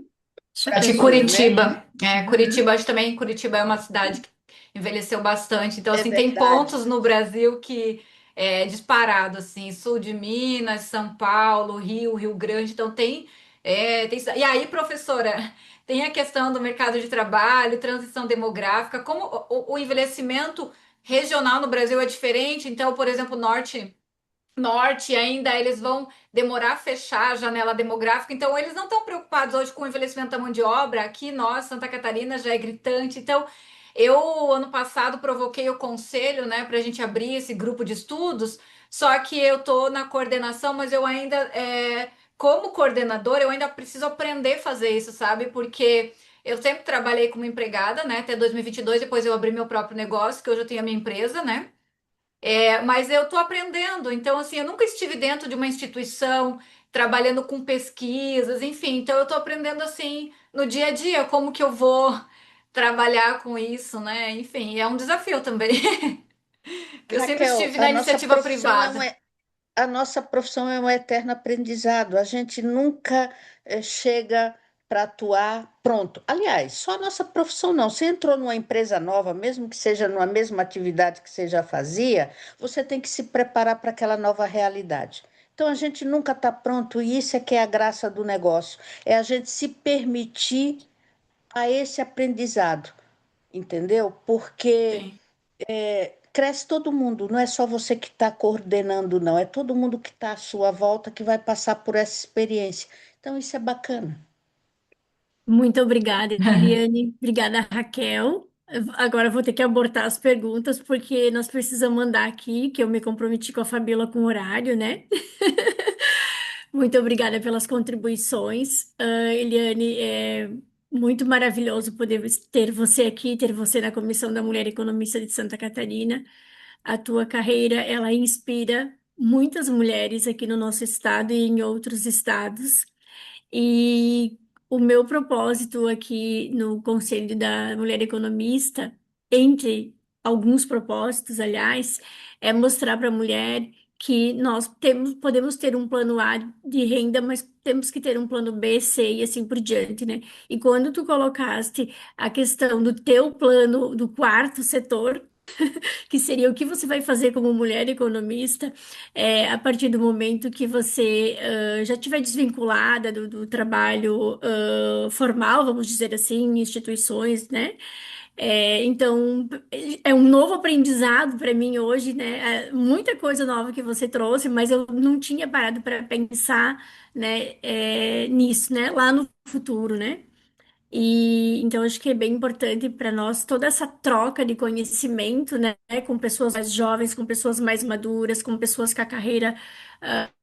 Acho que Chapecó. destino, né? Curitiba. Uhum. Curitiba, acho também, Curitiba é uma cidade que envelheceu bastante. Então, É assim, tem verdade. pontos no Brasil que é disparado, assim, sul de Minas, São Paulo, Rio, Rio Grande. Então, E aí, professora, tem a questão do mercado de trabalho, transição demográfica, como o envelhecimento regional no Brasil é diferente. Então, por exemplo, norte ainda eles vão demorar a fechar a janela demográfica, então eles não estão preocupados hoje com o envelhecimento da mão de obra. Aqui nós, Santa Catarina, já é gritante. Então, eu ano passado provoquei o conselho, né, para a gente abrir esse grupo de estudos. Só que eu tô na coordenação, mas eu ainda, como coordenadora, eu ainda preciso aprender a fazer isso, sabe? Porque eu sempre trabalhei como empregada, né, até 2022. Depois eu abri meu próprio negócio, que hoje eu tenho a minha empresa, né? Mas eu estou aprendendo, então assim, eu nunca estive dentro de uma instituição trabalhando com pesquisas, enfim, então eu estou aprendendo assim no dia a dia como que eu vou trabalhar com isso, né? Enfim, é um desafio também. Eu sempre Raquel, estive na iniciativa privada. a nossa profissão é um eterno aprendizado. A gente nunca chega para atuar pronto. Aliás, só a nossa profissão não. Você entrou numa empresa nova, mesmo que seja numa mesma atividade que você já fazia, você tem que se preparar para aquela nova realidade. Então a gente nunca está pronto, e isso é que é a graça do negócio, é a gente se permitir a esse aprendizado, entendeu? Porque Sim. cresce todo mundo, não é só você que está coordenando, não, é todo mundo que está à sua volta que vai passar por essa experiência. Então, isso é bacana. Muito obrigada, Eliane. Obrigada, Raquel. Agora eu vou ter que abortar as perguntas, porque nós precisamos mandar aqui, que eu me comprometi com a Fabíola com o horário, né? Muito obrigada pelas contribuições. Eliane, é muito maravilhoso poder ter você aqui, ter você na Comissão da Mulher Economista de Santa Catarina. A tua carreira, ela inspira muitas mulheres aqui no nosso estado e em outros estados. E o meu propósito aqui no Conselho da Mulher Economista, entre alguns propósitos, aliás, é mostrar para a mulher que nós podemos ter um plano A de renda, mas temos que ter um plano B, C e assim por diante, né? E quando tu colocaste a questão do teu plano do quarto setor, que seria o que você vai fazer como mulher economista, a partir do momento que você já estiver desvinculada do trabalho formal, vamos dizer assim, em instituições, né? Então, é um novo aprendizado para mim hoje, né? Muita coisa nova que você trouxe, mas eu não tinha parado para pensar, né, nisso, né? Lá no futuro, né? E então acho que é bem importante para nós toda essa troca de conhecimento, né, com pessoas mais jovens, com pessoas mais maduras, com pessoas com a carreira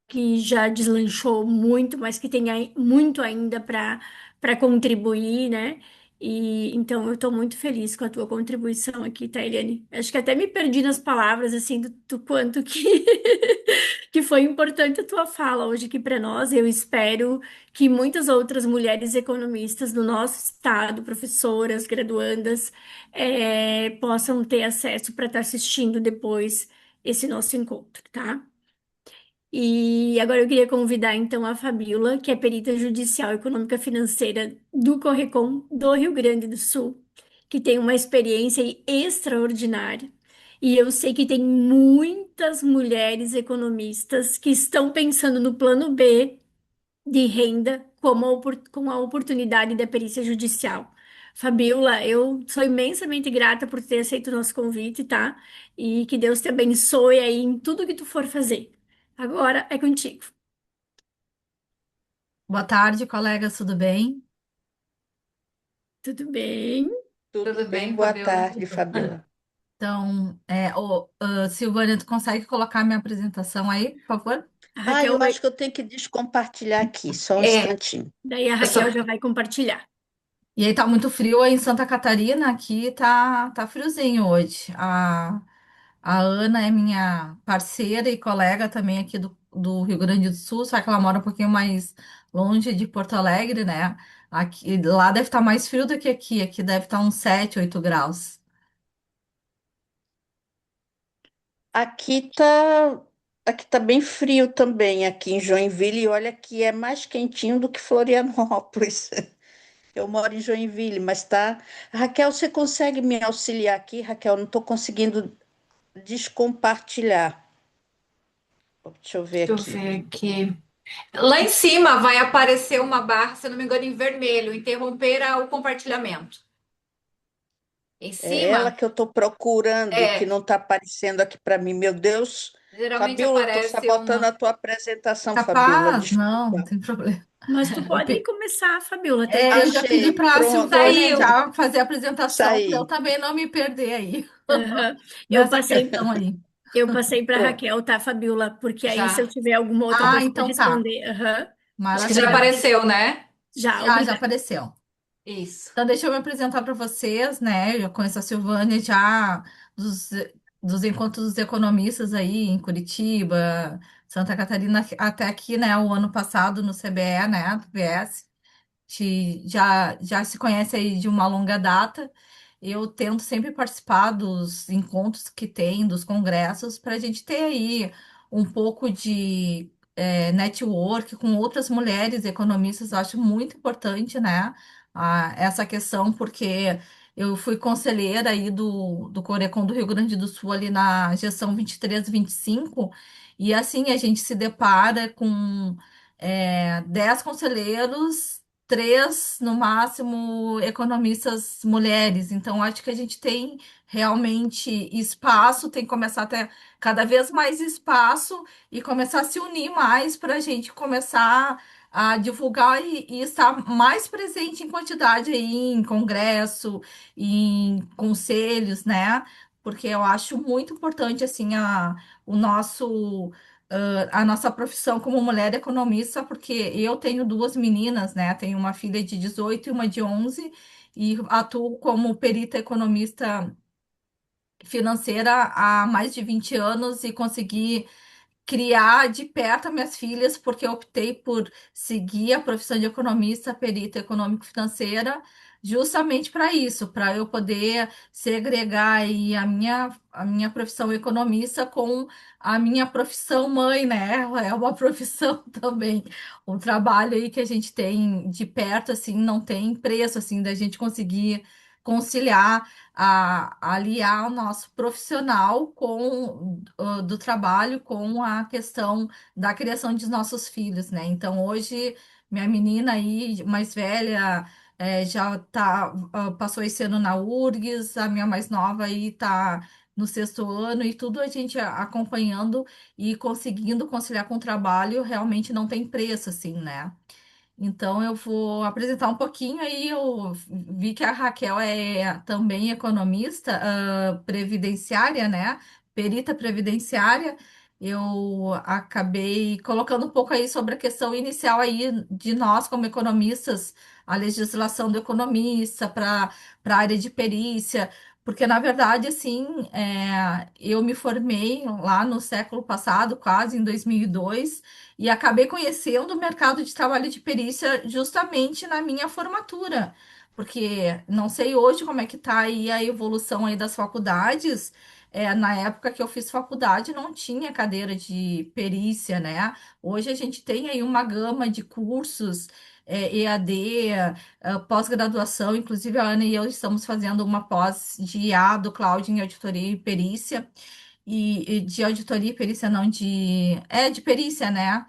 que já deslanchou muito, mas que tem muito ainda para contribuir, né? E então eu estou muito feliz com a tua contribuição aqui, tá, Eliane? Acho que até me perdi nas palavras assim do quanto que que foi importante a tua fala hoje aqui para nós. Eu espero que muitas outras mulheres economistas do nosso estado, professoras, graduandas, possam ter acesso para estar assistindo depois esse nosso encontro, tá? E agora eu queria convidar então a Fabíola, que é perita judicial econômica financeira do Correcon do Rio Grande do Sul, que tem uma experiência aí extraordinária. E eu sei que tem muitas mulheres economistas que estão pensando no plano B de renda como com a oportunidade da perícia judicial. Fabiola, eu sou imensamente grata por ter aceito o nosso convite, tá? E que Deus te abençoe aí em tudo que tu for fazer. Agora é contigo. Boa tarde, colegas, tudo bem? Tudo bem? Tudo Tudo bem? bem, Boa Fabiola? tarde, Fabiola. Então, Silvânia, tu consegue colocar minha apresentação aí, por favor? A Ah, Raquel eu vai. acho que eu tenho que descompartilhar aqui, só um É, instantinho. Daí a eu só Raquel já vai compartilhar. E aí tá muito frio aí em Santa Catarina, aqui tá friozinho hoje. A Ana é minha parceira e colega também aqui do Rio Grande do Sul, só que ela mora um pouquinho mais longe de Porto Alegre, né? Aqui, lá deve estar mais frio do que aqui deve estar uns 7, 8 graus. Aqui tá, aqui tá bem frio também, aqui em Joinville, e olha que é mais quentinho do que Florianópolis. Eu moro em Joinville, mas tá. Raquel, você consegue me auxiliar aqui? Raquel, não estou conseguindo descompartilhar. Deixa eu ver deixa eu aqui. ver aqui. Lá em cima vai aparecer uma barra, se eu não me engano, em vermelho, interromper o compartilhamento. Em É ela cima, que eu estou procurando, que é, não está aparecendo aqui para mim. Meu Deus, geralmente Fabiola, eu estou aparece sabotando uma. a tua apresentação, Fabiola. Capaz? Não, não Desculpa. tem problema. Mas tu Eu, pode começar, Fabiola. eu já pedi Achei, para a pronto, Silvânia Saiu. já fazer a apresentação para eu saí. também não me perder aí Aham. Eu nessa passei, questão aí. eu passei para Pronto. Raquel, tá, Fabiola? Porque aí se eu Já. tiver alguma outra Ah, coisa para então tá. responder, aham. Acho que já Maravilha. apareceu, né? Já, Já obrigada. apareceu. Isso. Então, deixa eu me apresentar para vocês, né? Eu conheço a Silvânia já dos, dos encontros dos economistas aí em Curitiba, Santa Catarina, até aqui, né? O ano passado no CBE, né? Do PS. Já se conhece aí de uma longa data. Eu tento sempre participar dos encontros que tem, dos congressos, para a gente ter aí um pouco de network com outras mulheres economistas. Eu acho muito importante, né? Essa questão, porque eu fui conselheira aí do Corecon do Rio Grande do Sul, ali na gestão 23, 25, e assim a gente se depara com 10 conselheiros, três, no máximo, economistas mulheres. Então, acho que a gente tem realmente espaço, tem que começar a ter cada vez mais espaço e começar a se unir mais para a gente começar a divulgar e estar mais presente em quantidade aí em congresso, em conselhos, né? Porque eu acho muito importante assim o nosso a nossa profissão como mulher economista, porque eu tenho duas meninas, né? Tenho uma filha de 18 e uma de 11 e atuo como perita economista financeira há mais de 20 anos e consegui criar de perto as minhas filhas, porque eu optei por seguir a profissão de economista, perita econômico-financeira, justamente para isso, para eu poder segregar aí a minha profissão economista com a minha profissão mãe, né? É uma profissão também. O trabalho aí que a gente tem de perto, assim, não tem preço, assim, da gente conseguir conciliar aliar o nosso profissional com do trabalho com a questão da criação de nossos filhos, né? Então hoje minha menina aí mais velha já passou esse ano na URGS, a minha mais nova aí tá no sexto ano e tudo a gente acompanhando e conseguindo conciliar com o trabalho realmente não tem preço, assim, né? Então, eu vou apresentar um pouquinho aí. Eu vi que a Raquel é também economista, previdenciária, né? Perita previdenciária. Eu acabei colocando um pouco aí sobre a questão inicial aí de nós, como economistas, a legislação do economista para a área de perícia, porque, na verdade, assim, eu me formei lá no século passado, quase em 2002 e acabei conhecendo o mercado de trabalho de perícia justamente na minha formatura, porque não sei hoje como é que está aí a evolução aí das faculdades, na época que eu fiz faculdade, não tinha cadeira de perícia, né? Hoje a gente tem aí uma gama de cursos, EAD, pós-graduação, inclusive a Ana e eu estamos fazendo uma pós de IA do Cloud em auditoria e perícia, e de auditoria e perícia não, de perícia, né?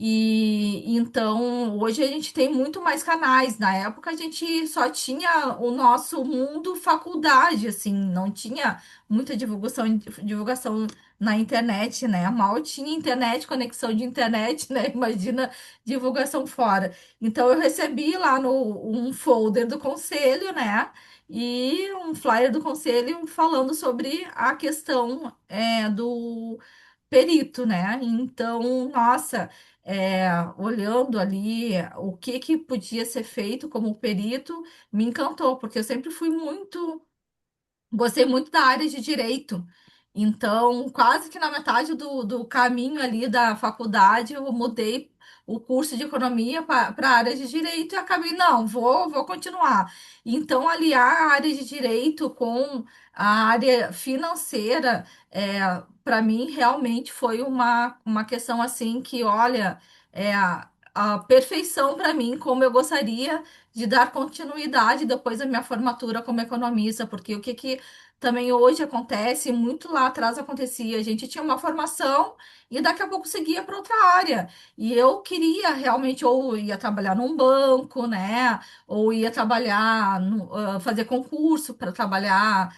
E então hoje a gente tem muito mais canais. Na época a gente só tinha o nosso mundo faculdade, assim, não tinha muita divulgação na internet, né? Mal tinha internet, conexão de internet, né? Imagina divulgação fora. Então eu recebi lá no um folder do conselho, né? E um flyer do conselho falando sobre a questão do perito, né? Então, nossa, olhando ali o que que podia ser feito como perito, me encantou, porque eu sempre fui muito. Gostei muito da área de direito. Então, quase que na metade do caminho ali da faculdade, eu mudei o curso de economia para a área de direito e acabei, não, vou continuar. Então, aliar a área de direito com a área financeira, para mim, realmente foi uma questão assim que, olha, a perfeição para mim, como eu gostaria de dar continuidade depois da minha formatura como economista, porque o que que também hoje acontece, muito lá atrás acontecia, a gente tinha uma formação e daqui a pouco seguia para outra área. E eu queria realmente, ou ia trabalhar num banco, né? Ou ia trabalhar, fazer concurso para trabalhar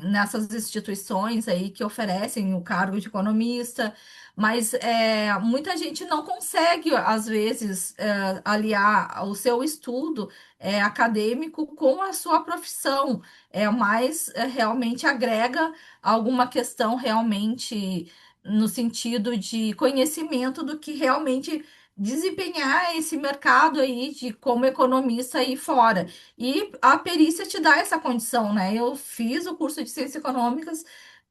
nessas instituições aí que oferecem o cargo de economista. Mas muita gente não consegue, às vezes, aliar o seu estudo acadêmico com a sua profissão. Mas realmente agrega alguma questão realmente no sentido de conhecimento do que realmente desempenhar esse mercado aí de como economista aí fora. E a perícia te dá essa condição, né? Eu fiz o curso de Ciências Econômicas,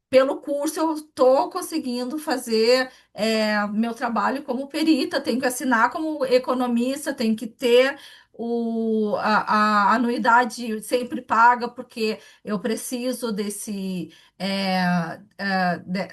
pelo curso eu estou conseguindo fazer meu trabalho como perita, tenho que assinar como economista, tenho que ter a anuidade sempre paga, porque eu preciso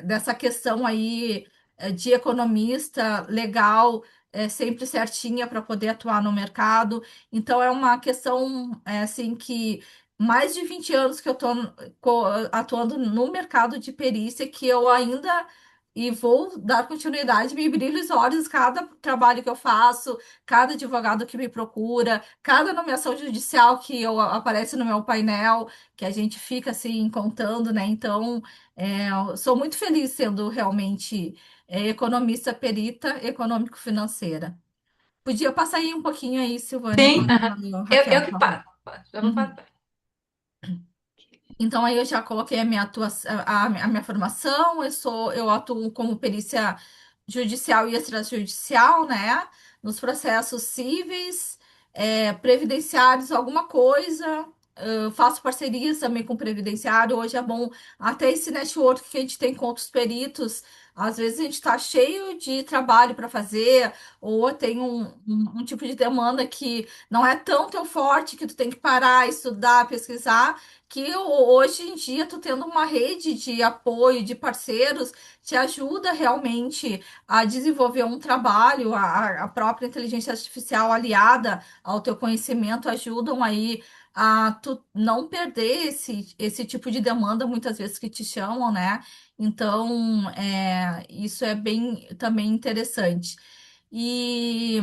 dessa questão aí de economista legal, sempre certinha para poder atuar no mercado. Então é uma questão assim que mais de 20 anos que eu estou atuando no mercado de perícia, que eu ainda e vou dar continuidade, me brilho os olhos cada trabalho que eu faço, cada advogado que me procura, cada nomeação judicial que aparece no meu painel, que a gente fica assim contando, né? Então, eu sou muito feliz sendo realmente economista perita econômico-financeira. Podia passar aí um pouquinho aí, Silvânia, Sim, aham. comentando, Eu Raquel, que por favor. paro. Eu não Uhum. paro. Então, aí eu já coloquei a minha atuação, a minha formação, eu atuo como perícia judicial e extrajudicial, né? Nos processos cíveis, previdenciários, alguma coisa. Eu faço parcerias também com o previdenciário. Hoje é bom até esse network que a gente tem com outros peritos. Às vezes a gente está cheio de trabalho para fazer, ou tem um tipo de demanda que não é tão teu forte, que tu tem que parar, estudar, pesquisar, que hoje em dia tu tendo uma rede de apoio de parceiros te ajuda realmente a desenvolver um trabalho, a própria inteligência artificial aliada ao teu conhecimento ajudam aí a tu não perder esse tipo de demanda muitas vezes que te chamam, né? Então, isso é bem também interessante. E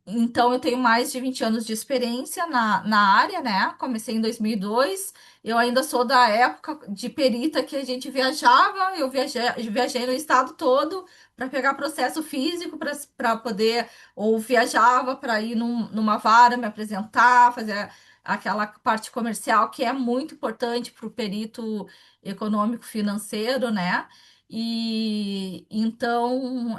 então, eu tenho mais de 20 anos de experiência na área, né? Comecei em 2002. Eu ainda sou da época de perita que a gente viajava. Eu viajei no estado todo para pegar processo físico para poder, ou viajava para ir numa vara, me apresentar, fazer aquela parte comercial que é muito importante para o perito econômico financeiro, né? E então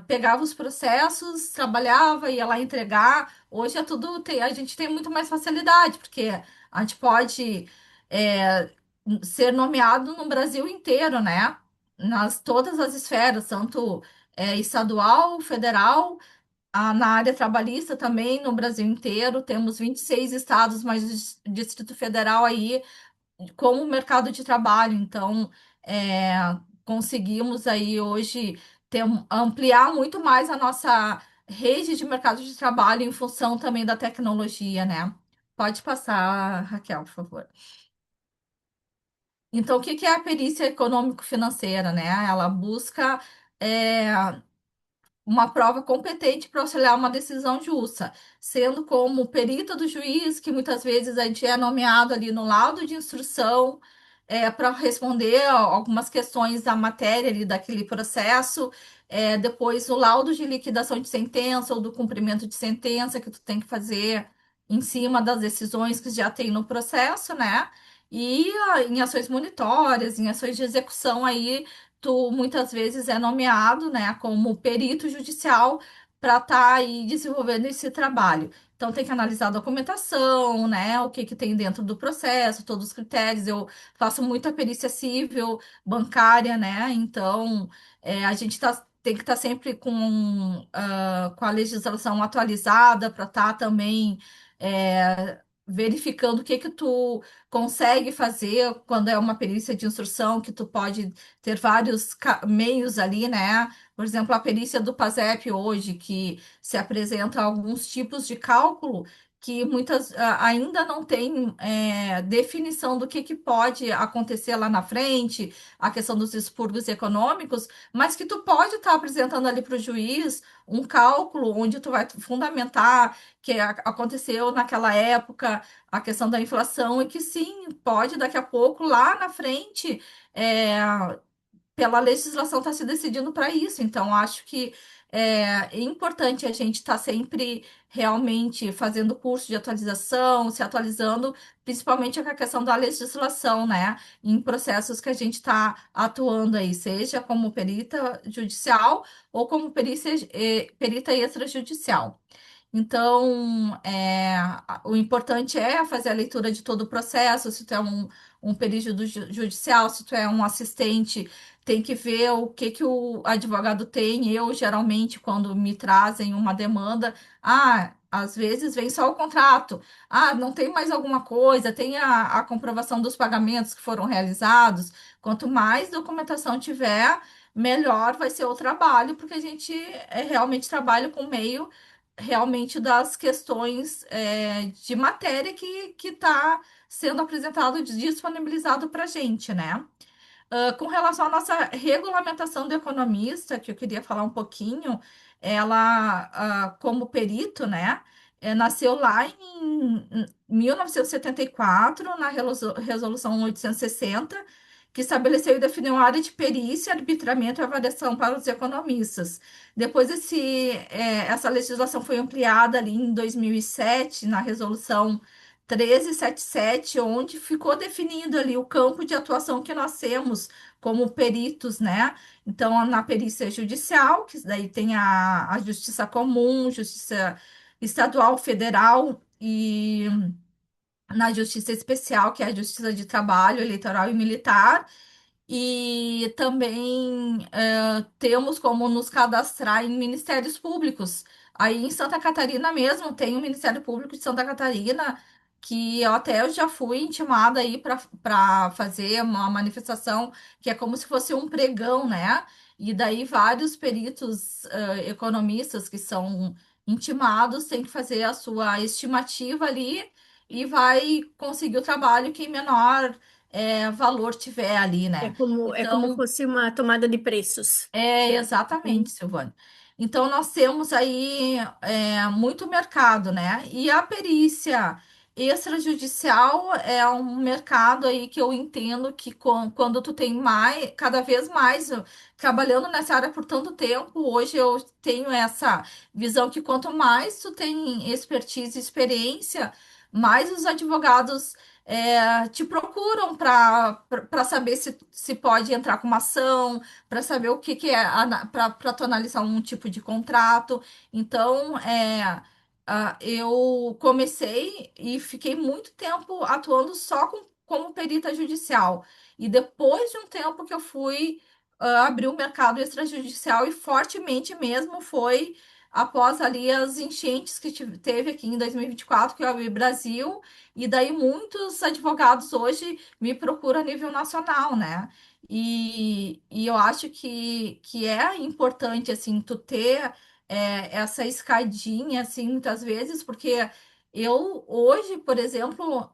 pegava os processos, trabalhava, ia lá entregar. Hoje é tudo, a gente tem muito mais facilidade, porque a gente pode é, ser nomeado no Brasil inteiro, né? Nas todas as esferas, tanto estadual, federal, na área trabalhista também, no Brasil inteiro. Temos 26 estados, mais o Distrito Federal aí como mercado de trabalho. Então, é, conseguimos aí hoje ampliar muito mais a nossa rede de mercado de trabalho em função também da tecnologia, né? Pode passar, Raquel, por favor. Então, o que que é a perícia econômico-financeira, né? Ela busca é, uma prova competente para auxiliar uma decisão justa, sendo como perito do juiz, que muitas vezes a gente é nomeado ali no laudo de instrução, para responder a algumas questões da matéria ali daquele processo, depois o laudo de liquidação de sentença ou do cumprimento de sentença que tu tem que fazer em cima das decisões que já tem no processo, né? E em ações monitórias, em ações de execução aí tu muitas vezes é nomeado, né, como perito judicial para estar aí desenvolvendo esse trabalho. Então tem que analisar a documentação, né, o que que tem dentro do processo, todos os critérios. Eu faço muita perícia civil, bancária, né? Então a gente tem que estar sempre com a legislação atualizada para estar também verificando o que que tu consegue fazer quando é uma perícia de instrução, que tu pode ter vários meios ali, né? Por exemplo, a perícia do PASEP hoje, que se apresenta alguns tipos de cálculo que muitas ainda não tem definição do que pode acontecer lá na frente, a questão dos expurgos econômicos, mas que tu pode estar apresentando ali para o juiz um cálculo onde tu vai fundamentar que aconteceu naquela época a questão da inflação e que sim, pode daqui a pouco, lá na frente, é, pela legislação está se decidindo para isso. Então, acho que é importante a gente estar sempre realmente fazendo curso de atualização, se atualizando, principalmente com a questão da legislação, né? Em processos que a gente está atuando aí, seja como perita judicial ou como perita extrajudicial. Então, o importante é fazer a leitura de todo o processo, se tu é um período judicial, se tu é um assistente, tem que ver o que que o advogado tem. Eu, geralmente, quando me trazem uma demanda, às vezes vem só o contrato, não tem mais alguma coisa, tem a comprovação dos pagamentos que foram realizados. Quanto mais documentação tiver, melhor vai ser o trabalho, porque a gente realmente trabalha com meio realmente das questões de matéria que está sendo apresentado, disponibilizado para a gente, né? Com relação à nossa regulamentação do economista, que eu queria falar um pouquinho, ela, como perito, né, nasceu lá em 1974, na Resolução 860, que estabeleceu e definiu a área de perícia, arbitramento e avaliação para os economistas. Depois, essa legislação foi ampliada ali em 2007, na Resolução 1377, onde ficou definido ali o campo de atuação que nós temos como peritos, né? Então, na perícia judicial, que daí tem a justiça comum, justiça estadual, federal e na justiça especial, que é a justiça de trabalho, eleitoral e militar. E também temos como nos cadastrar em ministérios públicos. Aí em Santa Catarina mesmo tem o Ministério Público de Santa Catarina, que eu já fui intimada aí para fazer uma manifestação que é como se fosse um pregão, né? E daí vários peritos economistas que são intimados têm que fazer a sua estimativa ali e vai conseguir o trabalho quem menor valor tiver ali, né? É como Então, fosse uma tomada de preços. exatamente, Uhum. Silvana. Então, nós temos aí muito mercado, né? E a perícia extrajudicial é um mercado aí que eu entendo que quando tu tem mais, cada vez mais, trabalhando nessa área por tanto tempo, hoje eu tenho essa visão que quanto mais tu tem expertise e experiência, mais os advogados te procuram para saber se pode entrar com uma ação, para saber o que, que é, para tu analisar um tipo de contrato. Então, eu comecei e fiquei muito tempo atuando só como perita judicial. E depois de um tempo que eu fui abrir o mercado extrajudicial e fortemente mesmo foi após ali as enchentes que teve aqui em 2024, que eu abri Brasil, e daí muitos advogados hoje me procuram a nível nacional, né? E eu acho que é importante, assim, tu ter essa escadinha, assim, muitas vezes, porque eu, hoje, por exemplo,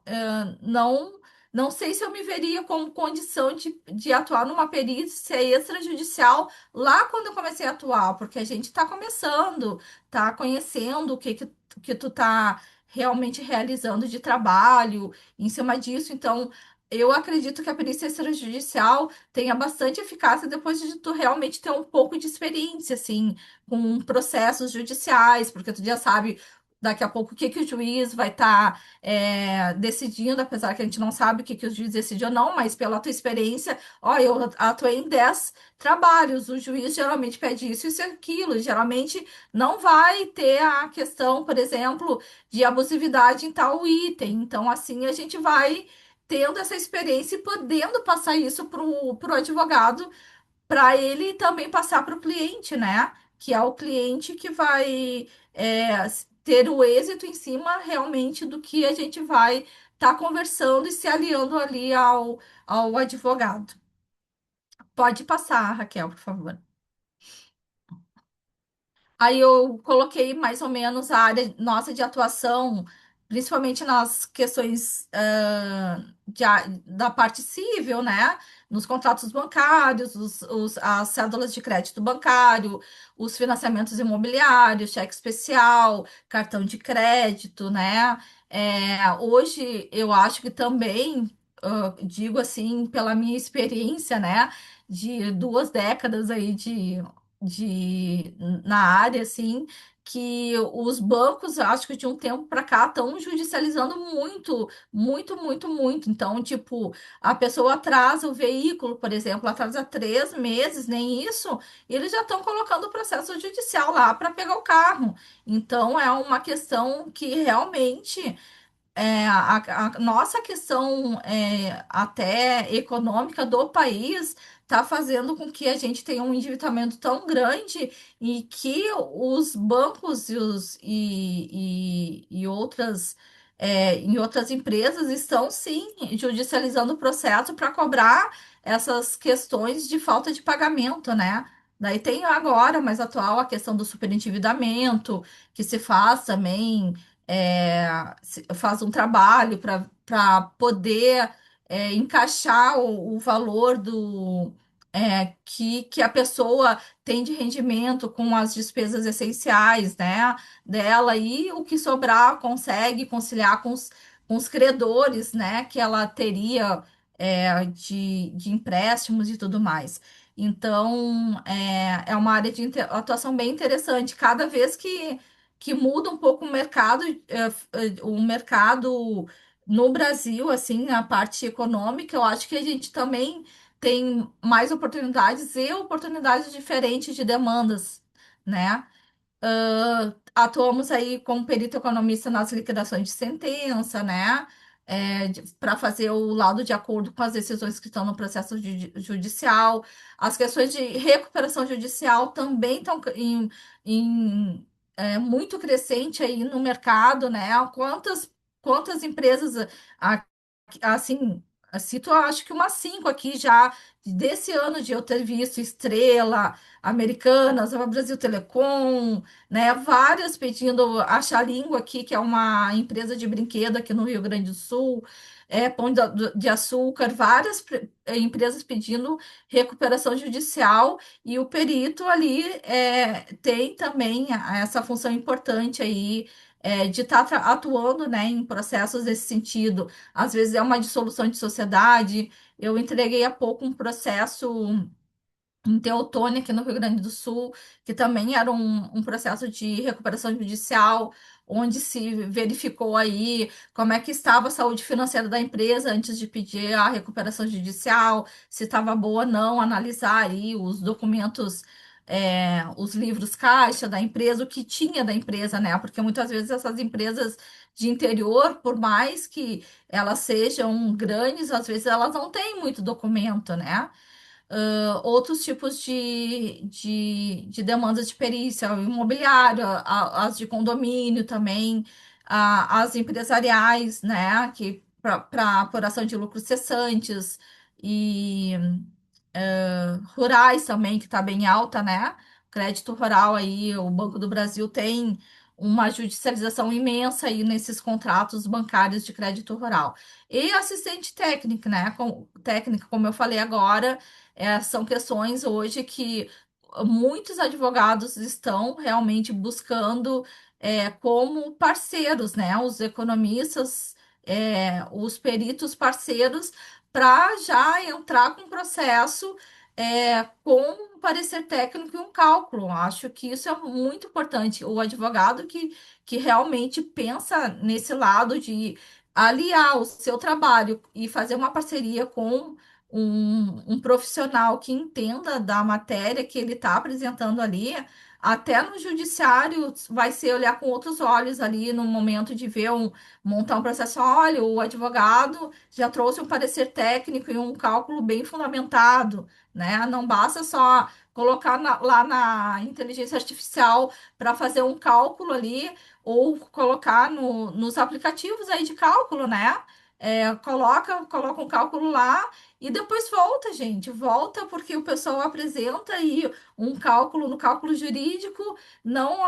não sei se eu me veria com condição de atuar numa perícia extrajudicial lá quando eu comecei a atuar, porque a gente está começando, tá conhecendo que tu tá realmente realizando de trabalho em cima disso, então eu acredito que a perícia extrajudicial tenha bastante eficácia depois de tu realmente ter um pouco de experiência, assim, com processos judiciais, porque tu já sabe daqui a pouco o que que o juiz vai estar decidindo, apesar que a gente não sabe o que que o juiz decidiu ou não, mas pela tua experiência, ó, eu atuei em 10 trabalhos, o juiz geralmente pede isso e aquilo, geralmente não vai ter a questão, por exemplo, de abusividade em tal item, então assim a gente vai tendo essa experiência e podendo passar isso para o advogado, para ele também passar para o cliente, né? Que é o cliente que vai ter o êxito em cima realmente do que a gente vai estar conversando e se aliando ali ao advogado. Pode passar, Raquel, por favor. Aí eu coloquei mais ou menos a área nossa de atuação, principalmente nas questões da parte civil, né? Nos contratos bancários, as cédulas de crédito bancário, os financiamentos imobiliários, cheque especial, cartão de crédito, né? Hoje eu acho que também, digo assim, pela minha experiência, né? De 2 décadas aí de na área, assim, que os bancos, acho que de um tempo para cá, estão judicializando muito, muito, muito, muito. Então, tipo, a pessoa atrasa o veículo, por exemplo, atrasa 3 meses, nem isso, e eles já estão colocando o processo judicial lá para pegar o carro. Então, é uma questão que realmente a nossa questão até econômica do país está fazendo com que a gente tenha um endividamento tão grande e que os bancos e outras, em outras empresas estão sim judicializando o processo para cobrar essas questões de falta de pagamento, né? Daí tem agora, mais atual, a questão do superendividamento, que se faz também faz um trabalho para poder encaixar o valor que a pessoa tem de rendimento com as despesas essenciais, né, dela e o que sobrar consegue conciliar com os credores, né, que ela teria de empréstimos e tudo mais. Então, é uma área de atuação bem interessante. Cada vez que muda um pouco o mercado no Brasil, assim, a parte econômica, eu acho que a gente também tem mais oportunidades e oportunidades diferentes de demandas, né? Atuamos aí como perito economista nas liquidações de sentença, né? Para fazer o laudo de acordo com as decisões que estão no processo judicial. As questões de recuperação judicial também estão muito crescente aí no mercado, né? Quantas empresas, a- assim, cito acho que umas 5 aqui já desse ano de eu ter visto Estrela, Americanas, a Brasil Telecom, né? Várias pedindo a Xalingo aqui, que é uma empresa de brinquedo aqui no Rio Grande do Sul, Pão de Açúcar, várias empresas pedindo recuperação judicial e o perito ali tem também essa função importante aí. De estar atuando, né, em processos desse sentido. Às vezes é uma dissolução de sociedade. Eu entreguei há pouco um processo em Teotônia, aqui no Rio Grande do Sul, que também era um processo de recuperação judicial, onde se verificou aí como é que estava a saúde financeira da empresa antes de pedir a recuperação judicial, se estava boa ou não, analisar aí os documentos, os livros caixa da empresa, o que tinha da empresa, né? Porque muitas vezes essas empresas de interior, por mais que elas sejam grandes, às vezes elas não têm muito documento, né? Outros tipos de demandas de perícia, o imobiliário, as de condomínio também, as empresariais, né, que para apuração de lucros cessantes e rurais também, que está bem alta, né? Crédito rural aí, o Banco do Brasil tem uma judicialização imensa aí nesses contratos bancários de crédito rural. E assistente técnico, né? Técnica, como eu falei agora, são questões hoje que muitos advogados estão realmente buscando como parceiros, né? Os economistas, os peritos parceiros para já entrar com o processo com um parecer técnico e um cálculo. Acho que isso é muito importante. O advogado que realmente pensa nesse lado de aliar o seu trabalho e fazer uma parceria com um profissional que entenda da matéria que ele está apresentando ali. Até no judiciário vai ser olhar com outros olhos ali no momento de ver montar um processo. Olha, o advogado já trouxe um parecer técnico e um cálculo bem fundamentado, né? Não basta só colocar lá na inteligência artificial para fazer um cálculo ali, ou colocar nos aplicativos aí de cálculo, né? Coloca um cálculo lá e depois volta, gente. Volta porque o pessoal apresenta aí um cálculo no cálculo jurídico, não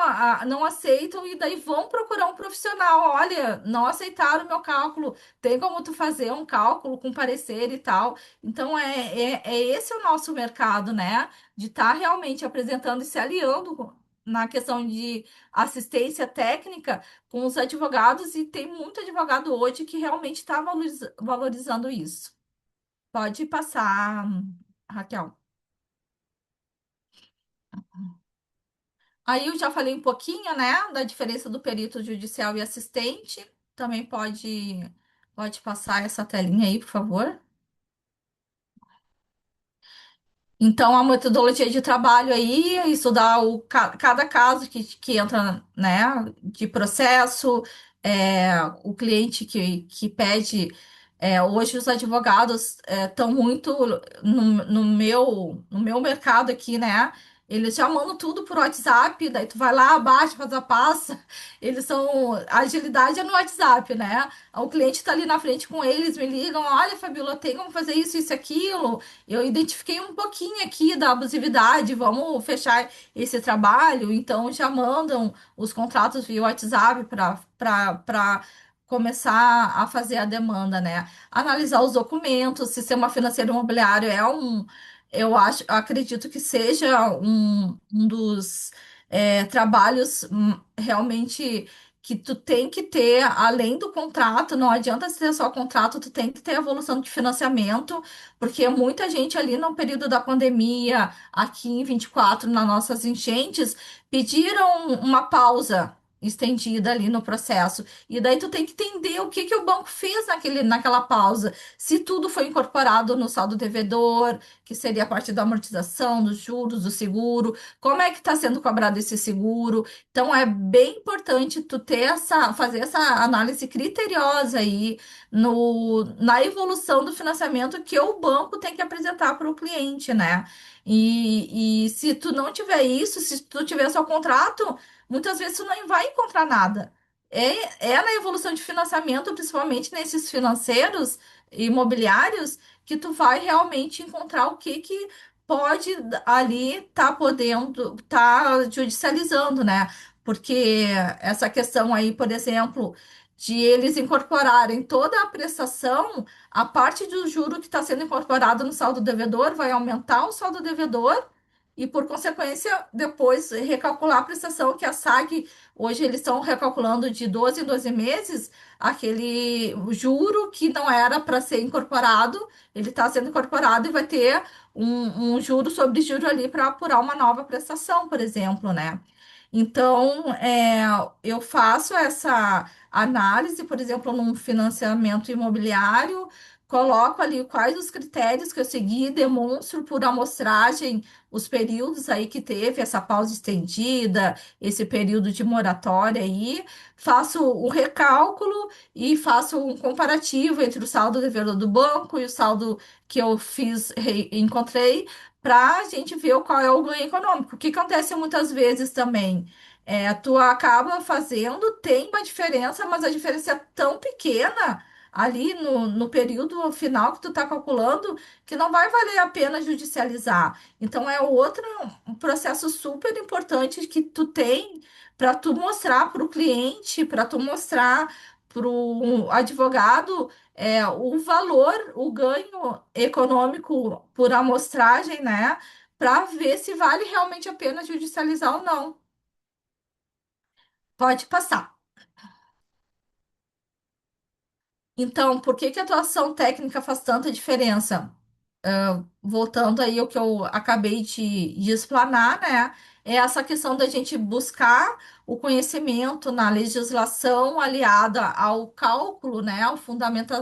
aceitam e daí vão procurar um profissional. Olha, não aceitaram o meu cálculo, tem como tu fazer um cálculo com parecer e tal. Então, é esse o nosso mercado, né? De estar realmente apresentando e se aliando na questão de assistência técnica com os advogados, e tem muito advogado hoje que realmente está valorizando isso. Pode passar, Raquel. Aí eu já falei um pouquinho, né, da diferença do perito judicial e assistente. Também pode passar essa telinha aí, por favor. Então, a metodologia de trabalho aí é estudar cada caso que entra, né, de processo, o cliente que pede. Hoje, os advogados estão muito no meu mercado aqui, né? Eles já mandam tudo por WhatsApp, daí tu vai lá, baixa, faz a passa. Eles são. A agilidade é no WhatsApp, né? O cliente está ali na frente com eles, me ligam: olha, Fabíola, tem como fazer isso, aquilo. Eu identifiquei um pouquinho aqui da abusividade, vamos fechar esse trabalho. Então já mandam os contratos via WhatsApp para começar a fazer a demanda, né? Analisar os documentos, sistema financeiro imobiliário eu acredito que seja um dos trabalhos realmente que tu tem que ter, além do contrato, não adianta ter só o contrato, tu tem que ter a evolução de financiamento, porque muita gente ali no período da pandemia, aqui em 24 nas nossas enchentes, pediram uma pausa estendida ali no processo. E daí tu tem que entender o que que o banco fez naquela pausa. Se tudo foi incorporado no saldo devedor, que seria a parte da amortização, dos juros, do seguro, como é que está sendo cobrado esse seguro. Então é bem importante tu fazer essa análise criteriosa aí na evolução do financiamento que o banco tem que apresentar para o cliente, né? E se tu não tiver isso, se tu tiver só contrato, muitas vezes tu não vai encontrar nada. É na evolução de financiamento, principalmente nesses financeiros imobiliários, que tu vai realmente encontrar o que que pode ali tá podendo tá judicializando, né? Porque essa questão aí, por exemplo, de eles incorporarem toda a prestação, a parte do juro que está sendo incorporado no saldo devedor vai aumentar o saldo devedor e, por consequência, depois recalcular a prestação que a SAG, hoje eles estão recalculando de 12 em 12 meses, aquele juro que não era para ser incorporado, ele está sendo incorporado e vai ter um juro sobre juro ali para apurar uma nova prestação, por exemplo, né? Então, eu faço essa análise, por exemplo, num financiamento imobiliário, coloco ali quais os critérios que eu segui, demonstro por amostragem os períodos aí que teve essa pausa estendida, esse período de moratória aí, faço o recálculo e faço um comparativo entre o saldo devedor do banco e o saldo que eu encontrei, para a gente ver qual é o ganho econômico. O que acontece muitas vezes também? Tu acaba fazendo, tem uma diferença, mas a diferença é tão pequena, ali no período final que tu está calculando, que não vai valer a pena judicializar. Então, é outro um processo super importante que tu tem para tu mostrar para o cliente, para tu mostrar para o advogado o valor, o ganho econômico por amostragem, né? Para ver se vale realmente a pena judicializar ou não. Pode passar. Então, por que que a atuação técnica faz tanta diferença? Voltando aí ao que eu acabei de explanar, né? É essa questão da gente buscar o conhecimento na legislação aliada ao cálculo, né? Ao fundamento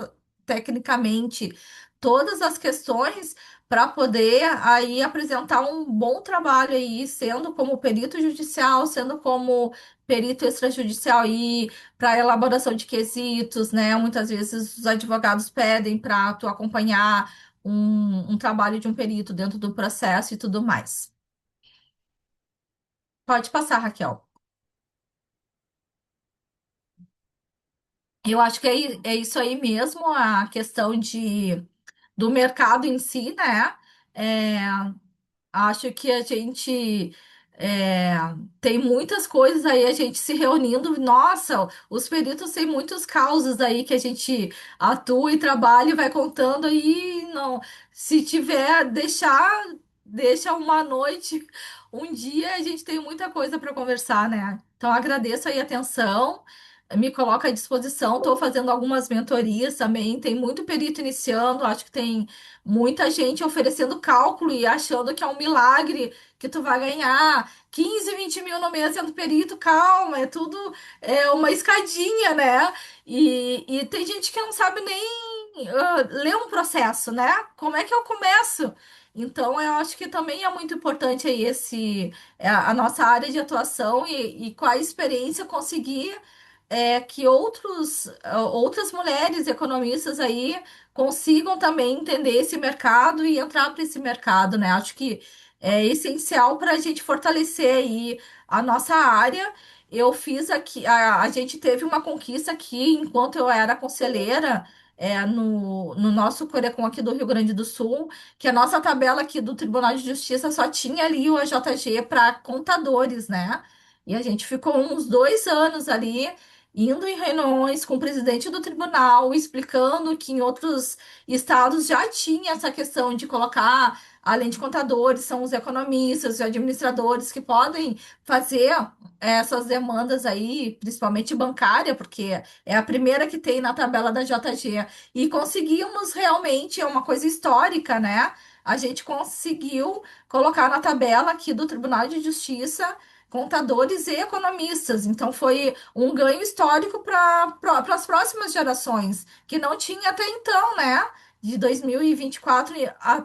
tecnicamente todas as questões para poder aí apresentar um bom trabalho aí, sendo como perito judicial, sendo como perito extrajudicial aí para elaboração de quesitos, né? Muitas vezes os advogados pedem para tu acompanhar um trabalho de um perito dentro do processo e tudo mais. Pode passar, Raquel. Eu acho que é isso aí mesmo, a questão do mercado em si, né? É, Acho que a gente é, tem muitas coisas aí, a gente se reunindo. Nossa, os peritos têm muitos causos aí que a gente atua e trabalha e vai contando aí. Não, se tiver, deixa uma noite, um dia, a gente tem muita coisa para conversar, né? Então, agradeço aí a atenção. Me coloco à disposição, estou fazendo algumas mentorias também. Tem muito perito iniciando, acho que tem muita gente oferecendo cálculo e achando que é um milagre que tu vai ganhar 15, 20 mil no mês sendo perito. Calma, é tudo uma escadinha, né? E tem gente que não sabe nem ler um processo, né? Como é que eu começo? Então, eu acho que também é muito importante aí a nossa área de atuação e com a experiência conseguir que outras mulheres economistas aí consigam também entender esse mercado e entrar para esse mercado, né? Acho que é essencial para a gente fortalecer aí a nossa área. Eu fiz aqui, a gente teve uma conquista aqui enquanto eu era conselheira. No nosso Corecon aqui do Rio Grande do Sul, que a nossa tabela aqui do Tribunal de Justiça só tinha ali o AJG para contadores, né? E a gente ficou uns 2 anos ali indo em reuniões com o presidente do tribunal, explicando que em outros estados já tinha essa questão de colocar, além de contadores, são os economistas, os administradores que podem fazer essas demandas aí, principalmente bancária, porque é a primeira que tem na tabela da JG. E conseguimos realmente, é uma coisa histórica, né? A gente conseguiu colocar na tabela aqui do Tribunal de Justiça contadores e economistas. Então, foi um ganho histórico para as próximas gerações, que não tinha até então, né? De 2024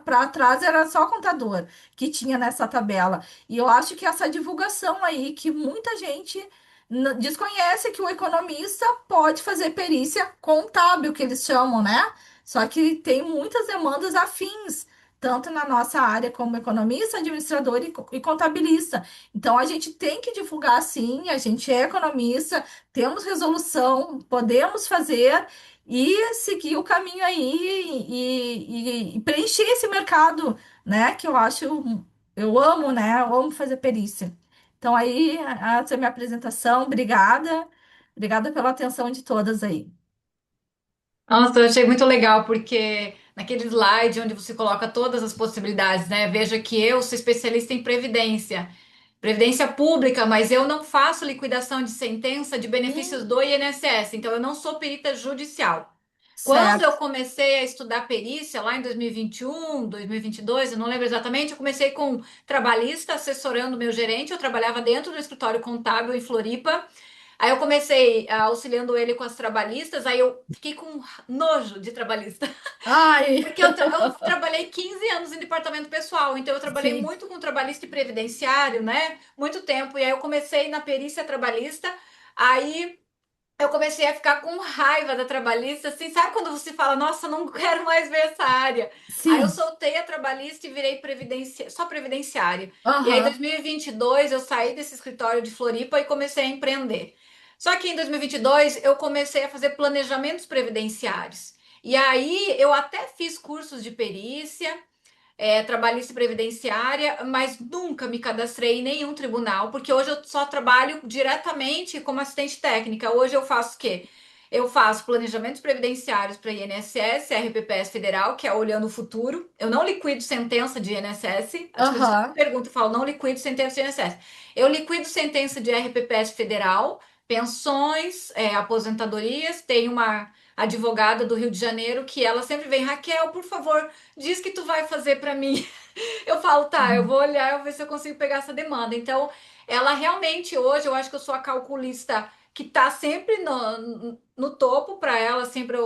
para trás era só contador que tinha nessa tabela. E eu acho que essa divulgação aí, que muita gente desconhece que o economista pode fazer perícia contábil, que eles chamam, né? Só que tem muitas demandas afins, tanto na nossa área como economista, administrador e contabilista. Então, a gente tem que divulgar sim, a gente é economista, temos resolução, podemos fazer e seguir o caminho aí e preencher esse mercado, né? Que eu acho, eu amo, né? Eu amo fazer perícia. Então, aí, essa é a minha apresentação. Obrigada. Obrigada pela atenção de todas aí. Nossa, eu achei muito legal, porque naquele slide onde você coloca todas as possibilidades, né? Veja que eu sou especialista em previdência, previdência pública, mas eu não faço liquidação de sentença de benefícios do INSS, então eu não sou perita judicial. Quando eu Certo. comecei a estudar perícia, lá em 2021, 2022, eu não lembro exatamente, eu comecei com trabalhista assessorando meu gerente, eu trabalhava dentro do escritório contábil em Floripa. Aí eu comecei auxiliando ele com as trabalhistas, aí eu fiquei com nojo de trabalhista. Ai, Porque eu trabalhei 15 anos em departamento pessoal, então eu trabalhei sim, muito com trabalhista e previdenciário, né? Muito tempo. E aí eu comecei na perícia trabalhista, aí eu comecei a ficar com raiva da trabalhista, assim, sabe quando você fala, nossa, não quero mais ver essa área? Aí eu sim. soltei a trabalhista e virei só previdenciária. E aí, em Aham. 2022, eu saí desse escritório de Floripa e comecei a empreender. Só que em 2022 eu comecei a fazer planejamentos previdenciários. E aí eu até fiz cursos de perícia, trabalhista e previdenciária, mas nunca me cadastrei em nenhum tribunal, porque hoje eu só trabalho diretamente como assistente técnica. Hoje eu faço o quê? Eu faço planejamentos previdenciários para INSS, RPPS Federal, que é olhando o futuro. Eu não liquido sentença de INSS. As pessoas me Aham, perguntam, eu falo, não liquido sentença de INSS. Eu liquido sentença de RPPS Federal, pensões, aposentadorias. Tem uma advogada do Rio de Janeiro que ela sempre vem, Raquel, por favor, diz que tu vai fazer para mim. Eu falo, tá, eu vou olhar, eu vou ver se eu consigo pegar essa demanda. Então, ela realmente hoje, eu acho que eu sou a calculista que tá sempre no topo para ela sempre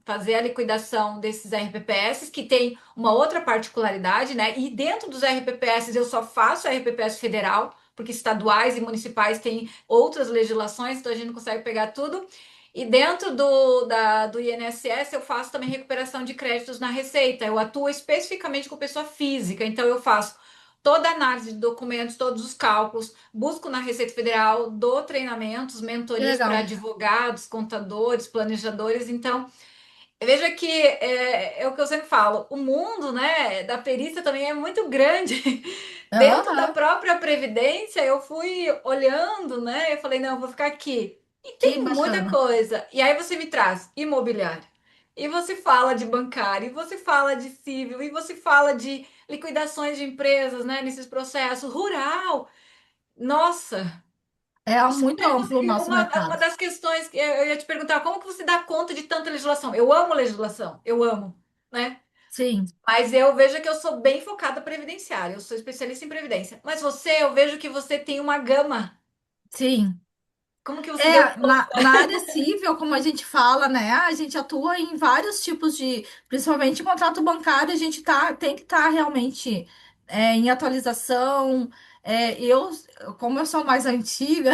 fazer a liquidação desses RPPS, que tem uma outra particularidade, né? E dentro dos RPPS eu só faço RPPS federal, porque estaduais e municipais têm outras legislações, então a gente não consegue pegar tudo. E dentro do INSS, eu faço também recuperação de créditos na Receita. Eu atuo especificamente com pessoa física, então eu faço toda a análise de documentos, todos os cálculos, busco na Receita Federal, dou treinamentos, que mentorias para legal. advogados, contadores, planejadores. Então, veja que é o que eu sempre falo, o mundo, né, da perícia também é muito grande. Dentro da Aham, própria Previdência, eu fui olhando, né, eu falei, não, eu vou ficar aqui. E que tem muita bacana. coisa. E aí você me traz imobiliário. E você fala de bancário, e você fala de civil, e você fala de liquidações de empresas, né, nesses processos, rural. Nossa, É você muito pegou amplo o nosso uma mercado. das questões que eu ia te perguntar, como que você dá conta de tanta legislação? Eu amo legislação, eu amo, né? Sim, Mas eu vejo que eu sou bem focada previdenciária, eu sou especialista em previdência. Mas você, eu vejo que você tem uma gama. sim. Como que você deu É, conta? na área civil, como a gente fala, né? A gente atua em vários tipos de, principalmente em contrato bancário, a gente tem que estar realmente em atualização. Como eu sou mais antiga,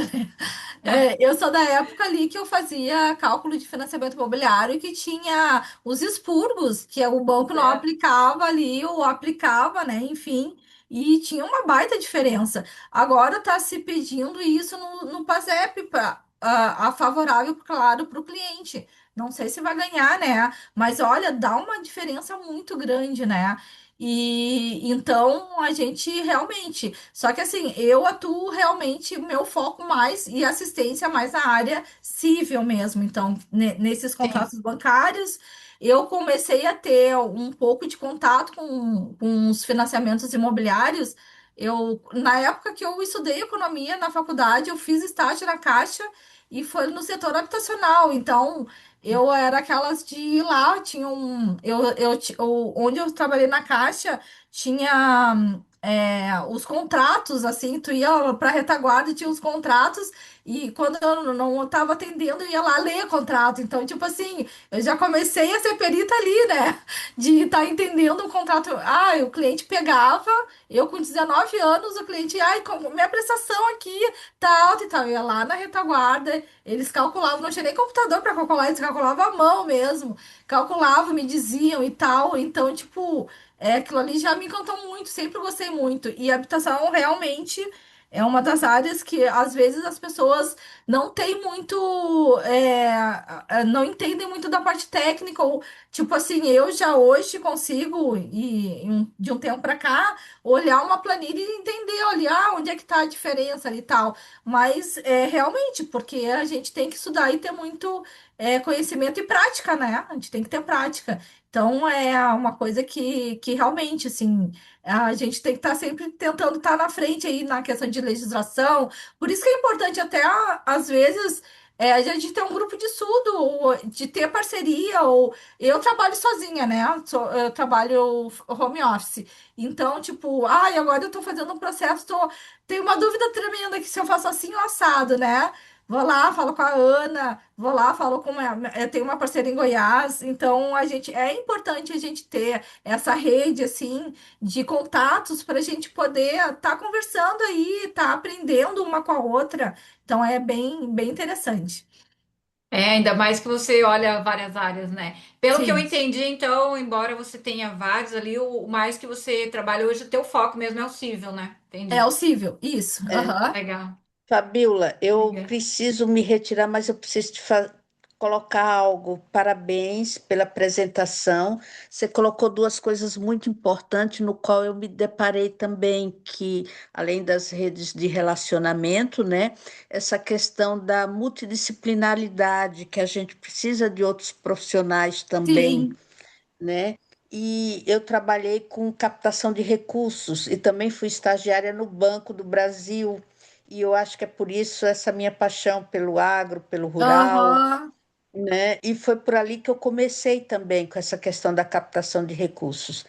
eu sou da época ali que eu fazia cálculo de financiamento imobiliário e que tinha os expurgos, que o banco não É, aplicava ali, ou aplicava, né? Enfim, e tinha uma baita diferença. Agora está se pedindo isso no PASEP, favorável, claro, para o cliente. Não sei se vai ganhar, né? Mas olha, dá uma diferença muito grande, né? E então a gente realmente. Só que assim, eu atuo realmente, o meu foco mais e assistência mais na área civil mesmo. Então, nesses sim. contratos bancários, eu comecei a ter um pouco de contato com os financiamentos imobiliários. Na época que eu estudei economia na faculdade, eu fiz estágio na Caixa e foi no setor habitacional. Então, eu era aquelas de ir lá, tinha um. Onde eu trabalhei na Caixa, tinha os contratos, assim, tu ia para a retaguarda e tinha os contratos, e quando eu não estava atendendo, eu ia lá ler contrato. Então, tipo assim, eu já comecei a ser perita ali, né? De estar entendendo o contrato. Ah, o cliente pegava, eu com 19 anos, o cliente, ai, minha prestação aqui tá alta e tal. Eu ia lá na retaguarda, eles calculavam, não tinha nem computador para calcular, eles calculavam à mão mesmo. Calculavam, me diziam e tal. Então, tipo, aquilo ali já me encantou muito, sempre gostei muito. E habitação realmente é uma das áreas que às vezes as pessoas não têm muito, não entendem muito da parte técnica, ou tipo assim, eu já hoje consigo, de um tempo para cá, olhar uma planilha e entender, olhar onde é que está a diferença ali e tal. Mas realmente, porque a gente tem que estudar e ter muito conhecimento e prática, né? A gente tem que ter prática. Então, é uma coisa que realmente, assim, a gente tem que estar sempre tentando estar na frente aí na questão de legislação. Por isso que é importante até, às vezes, a gente ter um grupo de estudo, ou de ter parceria, ou eu trabalho sozinha, né? Eu trabalho home office. Então, tipo, ai, agora eu tô fazendo um processo, tenho uma dúvida tremenda que se eu faço assim ou assado, né? Vou lá, falo com a Ana, vou lá, falo com eu tenho uma parceira em Goiás, então é importante a gente ter essa rede assim de contatos para a gente poder estar conversando aí, estar aprendendo uma com a outra. Então é bem interessante. Ainda mais que você olha várias áreas, né? Pelo que eu Sim, entendi, então, embora você tenha vários ali, o mais que você trabalha hoje, o teu foco mesmo é o civil, né? é Entendi. o cível, isso. É, Aham. Legal. Fabiola, eu Diga. preciso me retirar, mas eu preciso colocar algo. Parabéns pela apresentação. Você colocou duas coisas muito importantes, no qual eu me deparei também, que além das redes de relacionamento, né, essa questão da multidisciplinaridade, que a gente precisa de outros profissionais também, Sim. né? E eu trabalhei com captação de recursos e também fui estagiária no Banco do Brasil. E eu acho que é por isso essa minha paixão pelo agro, pelo rural, Aham. né? E foi por ali que eu comecei também com essa questão da captação de recursos.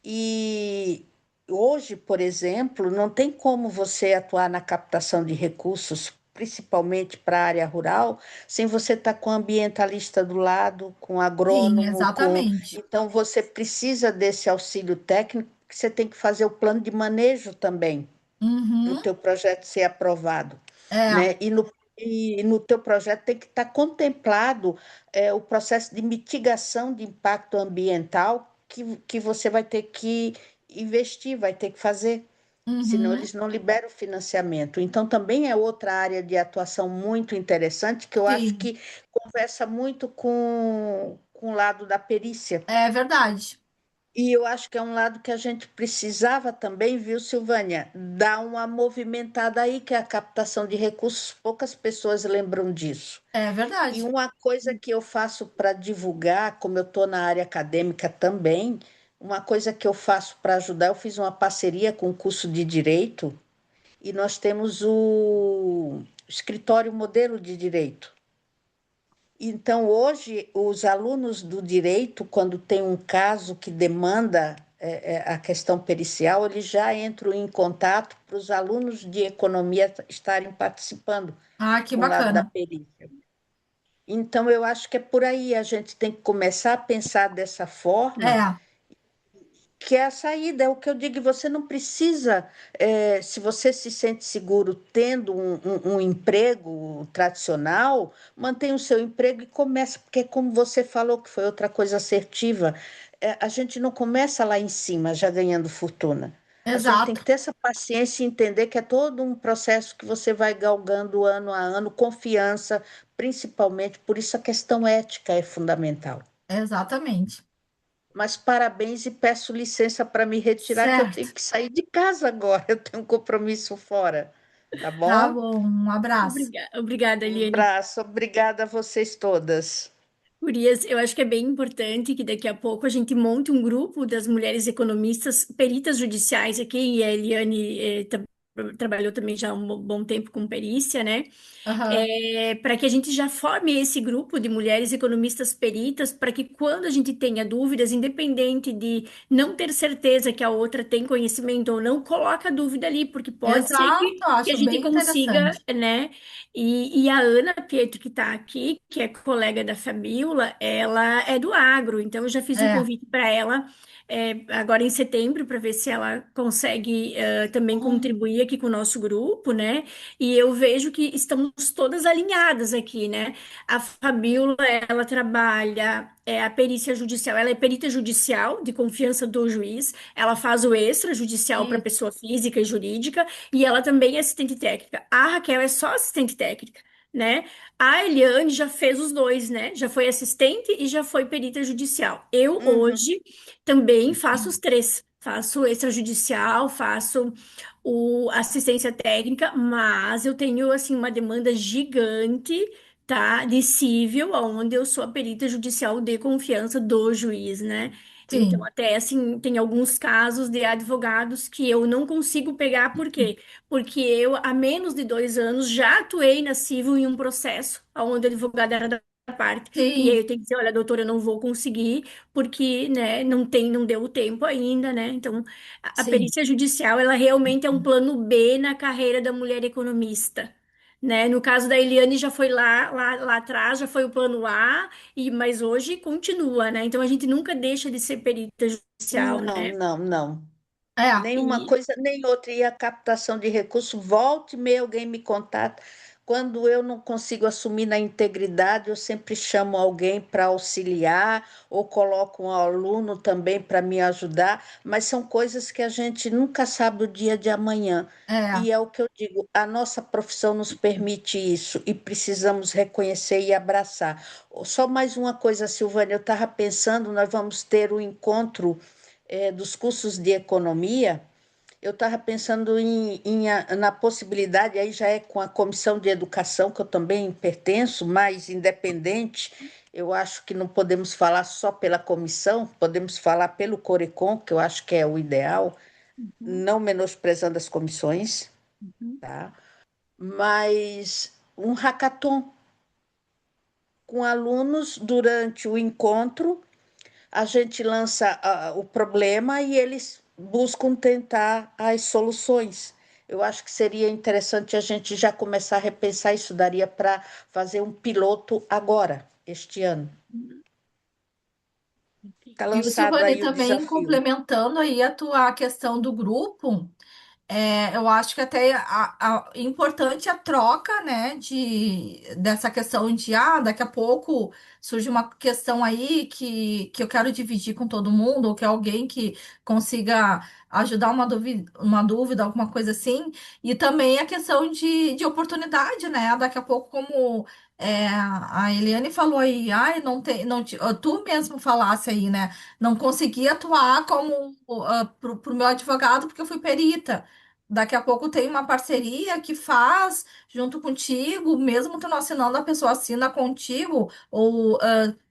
E hoje, por exemplo, não tem como você atuar na captação de recursos, principalmente para a área rural, sem você estar com o ambientalista do lado, com o Sim, agrônomo, com... exatamente. Então você precisa desse auxílio técnico, que você tem que fazer o plano de manejo também para o Uhum. teu projeto ser aprovado, É, né? E no teu projeto tem que estar contemplado o processo de mitigação de impacto ambiental que você vai ter que investir, vai ter que fazer, senão uhum. eles não liberam o financiamento. Então, também é outra área de atuação muito interessante, que eu acho Sim, que conversa muito com o lado da perícia. é verdade. E eu acho que é um lado que a gente precisava também, viu, Silvânia? Dar uma movimentada aí, que é a captação de recursos, poucas pessoas lembram disso. É E verdade. uma coisa que eu faço para divulgar, como eu estou na área acadêmica também, uma coisa que eu faço para ajudar, eu fiz uma parceria com o curso de Direito e nós temos o escritório modelo de Direito. Então, hoje, os alunos do direito, quando tem um caso que demanda a questão pericial, eles já entram em contato para os alunos de economia estarem participando Ah, que com o lado da bacana. perícia. Então, eu acho que é por aí, a gente tem que começar a pensar dessa forma, É, que é a saída, é o que eu digo, você não precisa, se você se sente seguro tendo um emprego tradicional, mantenha o seu emprego e começa, porque como você falou, que foi outra coisa assertiva, a gente não começa lá em cima já ganhando fortuna. A gente tem que exato. ter essa paciência e entender que é todo um processo que você vai galgando ano a ano, confiança, principalmente, por isso a questão ética é fundamental. Exatamente. Mas parabéns e peço licença para me retirar, que eu Certo. tenho que sair de casa agora. Eu tenho um compromisso fora. Tá Tá bom? bom. Um abraço. Obrigada, Um Eliane. abraço. Obrigada a vocês todas. Gurias, eu acho que é bem importante que daqui a pouco a gente monte um grupo das mulheres economistas, peritas judiciais aqui, e a Eliane trabalhou também já há um bom tempo com perícia, né? Aham. Para que a gente já forme esse grupo de mulheres economistas peritas, para que quando a gente tenha dúvidas, independente de não ter certeza que a outra tem conhecimento ou não, coloca a dúvida ali, porque pode ser Exato. que a Acho gente bem consiga, interessante. né? E a Ana Pietro, que está aqui, que é colega da Fabiola, ela é do agro, então eu já fiz um É. convite para ela. Agora em setembro, para ver se ela consegue também Hum, contribuir aqui com o nosso grupo, né? E eu vejo que estamos todas alinhadas aqui, né? A Fabiola, ela trabalha a perícia judicial, ela é perita judicial de confiança do juiz, ela faz o extrajudicial para isso. pessoa física e jurídica, e ela também é assistente técnica. A Raquel é só assistente técnica, né? A Eliane já fez os dois, né? Já foi assistente e já foi perita judicial. Eu Uhum. hoje também faço os três. Faço extrajudicial, faço o assistência técnica, mas eu tenho assim uma demanda gigante, tá, de cível, onde eu sou a perita judicial de confiança do juiz, né? Então, Sim. até assim, tem alguns casos de advogados que eu não consigo pegar, por quê? Porque eu, há menos de 2 anos, já atuei na cível em um processo onde o advogado era da parte. E aí Sim. eu tenho que dizer, olha, doutora, eu não vou conseguir, porque, né, não deu o tempo ainda, né? Então, a Sim. perícia judicial, ela realmente é um plano B na carreira da mulher economista, né? No caso da Eliane, já foi lá atrás, já foi o plano A, mas hoje continua, né? Então, a gente nunca deixa de ser perita judicial, Não, né? não, não. É. Nem uma E coisa, nem outra. E a captação de recursos, volte e meia alguém me contata. Quando eu não consigo assumir na integridade, eu sempre chamo alguém para auxiliar ou coloco um aluno também para me ajudar, mas são coisas que a gente nunca sabe o dia de amanhã. É, E é o que eu digo, a nossa profissão nos permite isso e precisamos reconhecer e abraçar. Só mais uma coisa, Silvânia, eu estava pensando, nós vamos ter o encontro, dos cursos de economia. Eu estava pensando na possibilidade, aí já é com a Comissão de Educação, que eu também pertenço, mais independente. Eu acho que não podemos falar só pela comissão, podemos falar pelo Corecon, que eu acho que é o ideal, Uhum, não menosprezando as comissões, uhum. tá? Mas um hackathon com alunos durante o encontro, a gente lança o problema e eles buscam tentar as soluções. Eu acho que seria interessante a gente já começar a repensar isso. Daria para fazer um piloto agora, este ano. Está e o lançado Silvane aí o também desafio. complementando aí a tua questão do grupo. Eu acho que até importante a troca, né, dessa questão de, daqui a pouco surge uma questão aí que eu quero dividir com todo mundo, ou que alguém que consiga ajudar uma dúvida, alguma coisa assim, e também a questão de oportunidade, né, daqui a pouco como a Eliane falou aí, ai, não tem, não, tu mesmo falasse aí, né, não consegui atuar como pro meu advogado porque eu fui perita. Daqui a pouco tem uma parceria que faz junto contigo, mesmo tu não assinando, a pessoa assina contigo, ou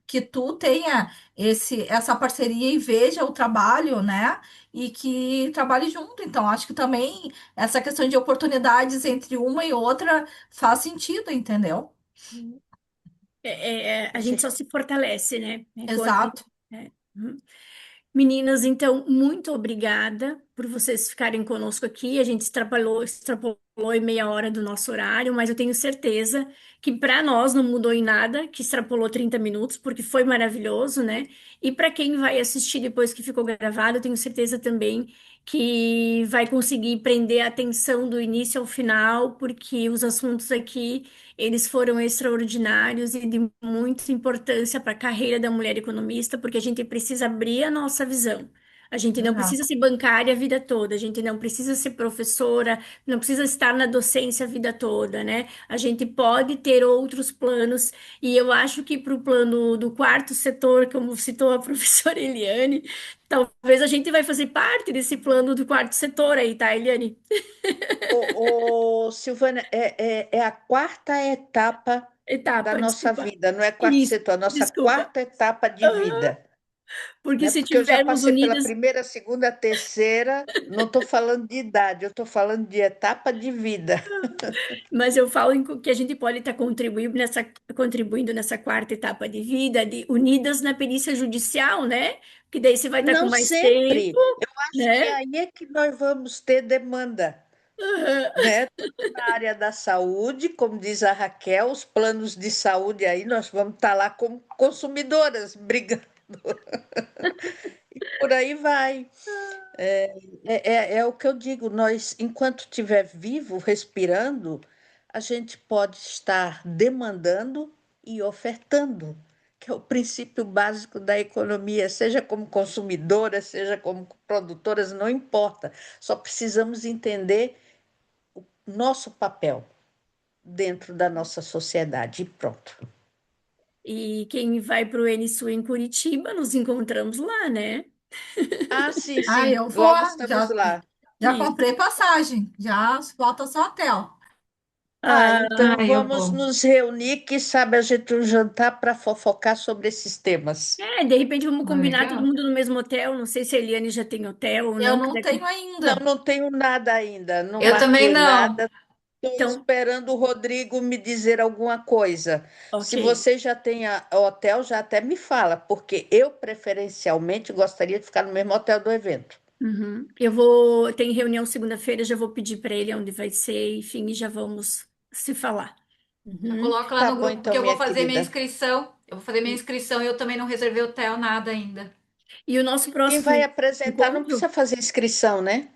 que tu tenha essa parceria e veja o trabalho, né? E que trabalhe junto. Então, acho que também essa questão de oportunidades entre uma e outra faz sentido, entendeu? A gente só se fortalece, né? Exato. É. Uhum. Meninas, então, muito obrigada por vocês ficarem conosco aqui. A gente extrapolou em meia hora do nosso horário, mas eu tenho certeza que para nós não mudou em nada, que extrapolou 30 minutos, porque foi maravilhoso, né? E para quem vai assistir depois que ficou gravado, eu tenho certeza também que vai conseguir prender a atenção do início ao final, porque os assuntos aqui, eles foram extraordinários e de muita importância para a carreira da mulher economista, porque a gente precisa abrir a nossa visão. A gente não precisa Exato. ser bancária a vida toda, a gente não precisa ser professora, não precisa estar na docência a vida toda, né? A gente pode ter outros planos, e eu acho que para o plano do quarto setor, como citou a professora Eliane, talvez a gente vai fazer parte desse plano do quarto setor aí, tá, Eliane? Silvana, é a quarta etapa da Etapa, nossa desculpa. vida, não é quarto Isso, setor, a nossa desculpa. quarta etapa de Aham. vida. Porque Né? se Porque eu já tivermos passei pela unidas. primeira, segunda, terceira, não estou falando de idade, eu estou falando de etapa de vida. Mas eu falo que a gente pode estar contribuindo nessa quarta etapa de vida, de unidas na perícia judicial, né? Que daí você vai estar com Não mais tempo, sempre. Eu acho que né? aí é que nós vamos ter demanda, Aham. né? Tanto na área da saúde, como diz a Raquel, os planos de saúde aí nós vamos estar lá como consumidoras, brigando, e por aí vai. É o que eu digo, nós, enquanto estiver vivo, respirando, a gente pode estar demandando e ofertando, que é o princípio básico da economia, seja como consumidora, seja como produtoras, não importa. Só precisamos entender nosso papel dentro da nossa sociedade e pronto. E quem vai para o NSU em Curitiba, nos encontramos lá, né? Ah, sim, Ah, sim, eu vou, logo estamos já, lá. já Isso. comprei passagem, já falta só hotel. Ah, Ah, então Eu vamos vou. nos reunir, que sabe a gente um jantar para fofocar sobre esses temas. de repente vamos Ah, combinar todo legal. mundo no mesmo hotel. Não sei se a Eliane já tem hotel ou Eu não. não tenho Não, ainda. não tenho nada ainda, não Eu também marquei não. nada. Estou Então, esperando o Rodrigo me dizer alguma coisa. ok. Se você já tem hotel, já até me fala, porque eu preferencialmente gostaria de ficar no mesmo hotel do evento. Uhum. Tem reunião segunda-feira, já vou pedir para ele onde vai ser, enfim, e já vamos se falar. Já Uhum. coloco lá Tá no bom grupo, então, porque eu vou minha fazer minha querida. inscrição. Eu vou fazer minha E, inscrição e eu também não reservei hotel, nada ainda. e o nosso Quem vai próximo apresentar não encontro precisa fazer inscrição, né?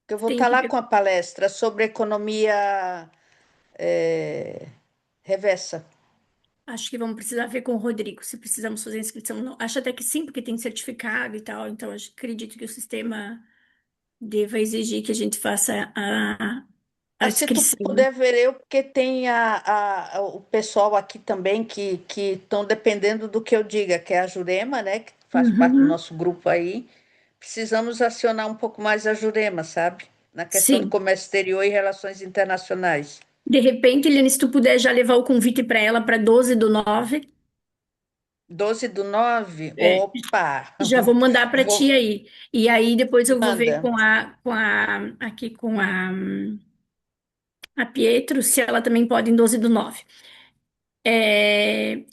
Que eu vou tem estar que lá ver. com a palestra sobre economia, é, reversa. Acho que vamos precisar ver com o Rodrigo se precisamos fazer inscrição ou não. Acho até que sim, porque tem certificado e tal. Então, acredito que o sistema deva exigir que a gente faça a Se tu inscrição. puder ver eu, porque tem o pessoal aqui também que estão dependendo do que eu diga, que é a Jurema, né, que faz parte do Uhum. nosso grupo aí. Precisamos acionar um pouco mais a Jurema, sabe? Na questão do Sim. comércio exterior e relações internacionais. De repente, Eliane, se tu puder já levar o convite para ela para 12/9, 12/9, é, opa! já vou mandar para ti Vou, aí. E aí depois eu vou ver manda. com a Pietro se ela também pode em 12/9.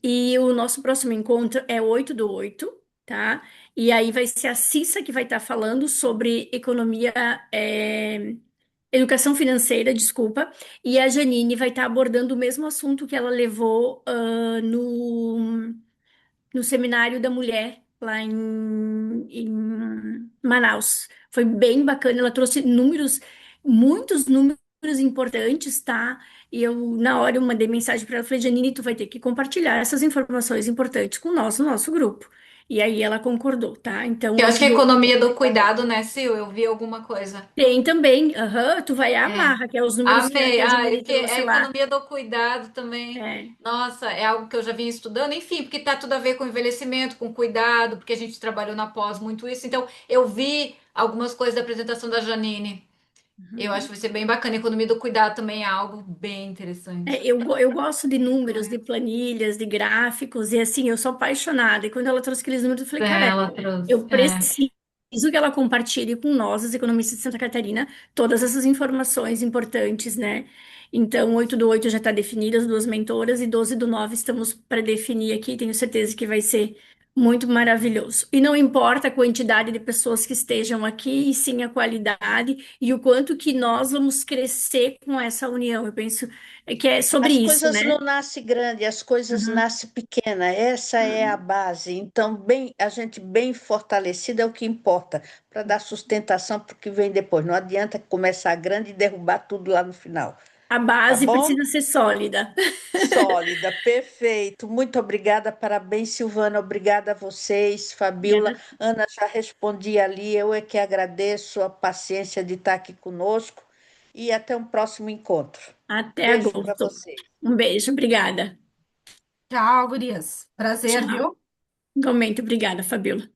E o nosso próximo encontro é 8/8, tá? E aí vai ser a Cissa que vai estar falando sobre economia, educação financeira, desculpa, e a Janine vai estar abordando o mesmo assunto que ela levou, no seminário da mulher lá em Manaus. Foi bem bacana, ela trouxe números, muitos números importantes, tá? E eu, na hora, eu mandei mensagem para ela, falei, Janine, tu vai ter que compartilhar essas informações importantes com nós, no nosso grupo. E aí ela concordou, tá? Então, Eu acho que oito a do 8 economia do cuidado, né, Sil? Eu vi alguma coisa. tem também, aham, tu vai É. amar, que é os números que Amei. a Ah, Janine porque trouxe a lá. economia do cuidado também, É. nossa, é algo que eu já vim estudando, enfim, porque tá tudo a ver com envelhecimento, com cuidado, porque a gente trabalhou na pós muito isso. Então, eu vi algumas coisas da apresentação da Janine. Eu acho Uhum. que vai ser bem bacana. A economia do cuidado também é algo bem interessante. Eu gosto de números, de planilhas, de gráficos, e assim, eu sou apaixonada. E quando ela trouxe aqueles números, eu falei, cara, Ela trouxe. eu É. preciso que ela compartilhe com nós, os economistas de Santa Catarina, todas essas informações importantes, né? Então, 8/8 já está definido, as duas mentoras, e 12/9 estamos para definir aqui. Tenho certeza que vai ser muito maravilhoso. E não importa a quantidade de pessoas que estejam aqui, e sim a qualidade e o quanto que nós vamos crescer com essa união. Eu penso que é sobre As isso, coisas não né? nascem grande, as coisas Uhum. nascem pequena. Essa é a Uhum. base. Então, bem, a gente bem fortalecida é o que importa para dar sustentação para o que vem depois. Não adianta começar grande e derrubar tudo lá no final. A Tá base bom? precisa ser sólida. Sólida, perfeito. Muito obrigada, parabéns, Silvana. Obrigada a vocês, Fabiola. Obrigada. Ana já respondi ali. Eu é que agradeço a paciência de estar aqui conosco e até um próximo encontro. Até Beijo para agosto. vocês. Um beijo, obrigada. Tchau, gurias. Prazer, Tchau. viu? Igualmente, obrigada, Fabiola.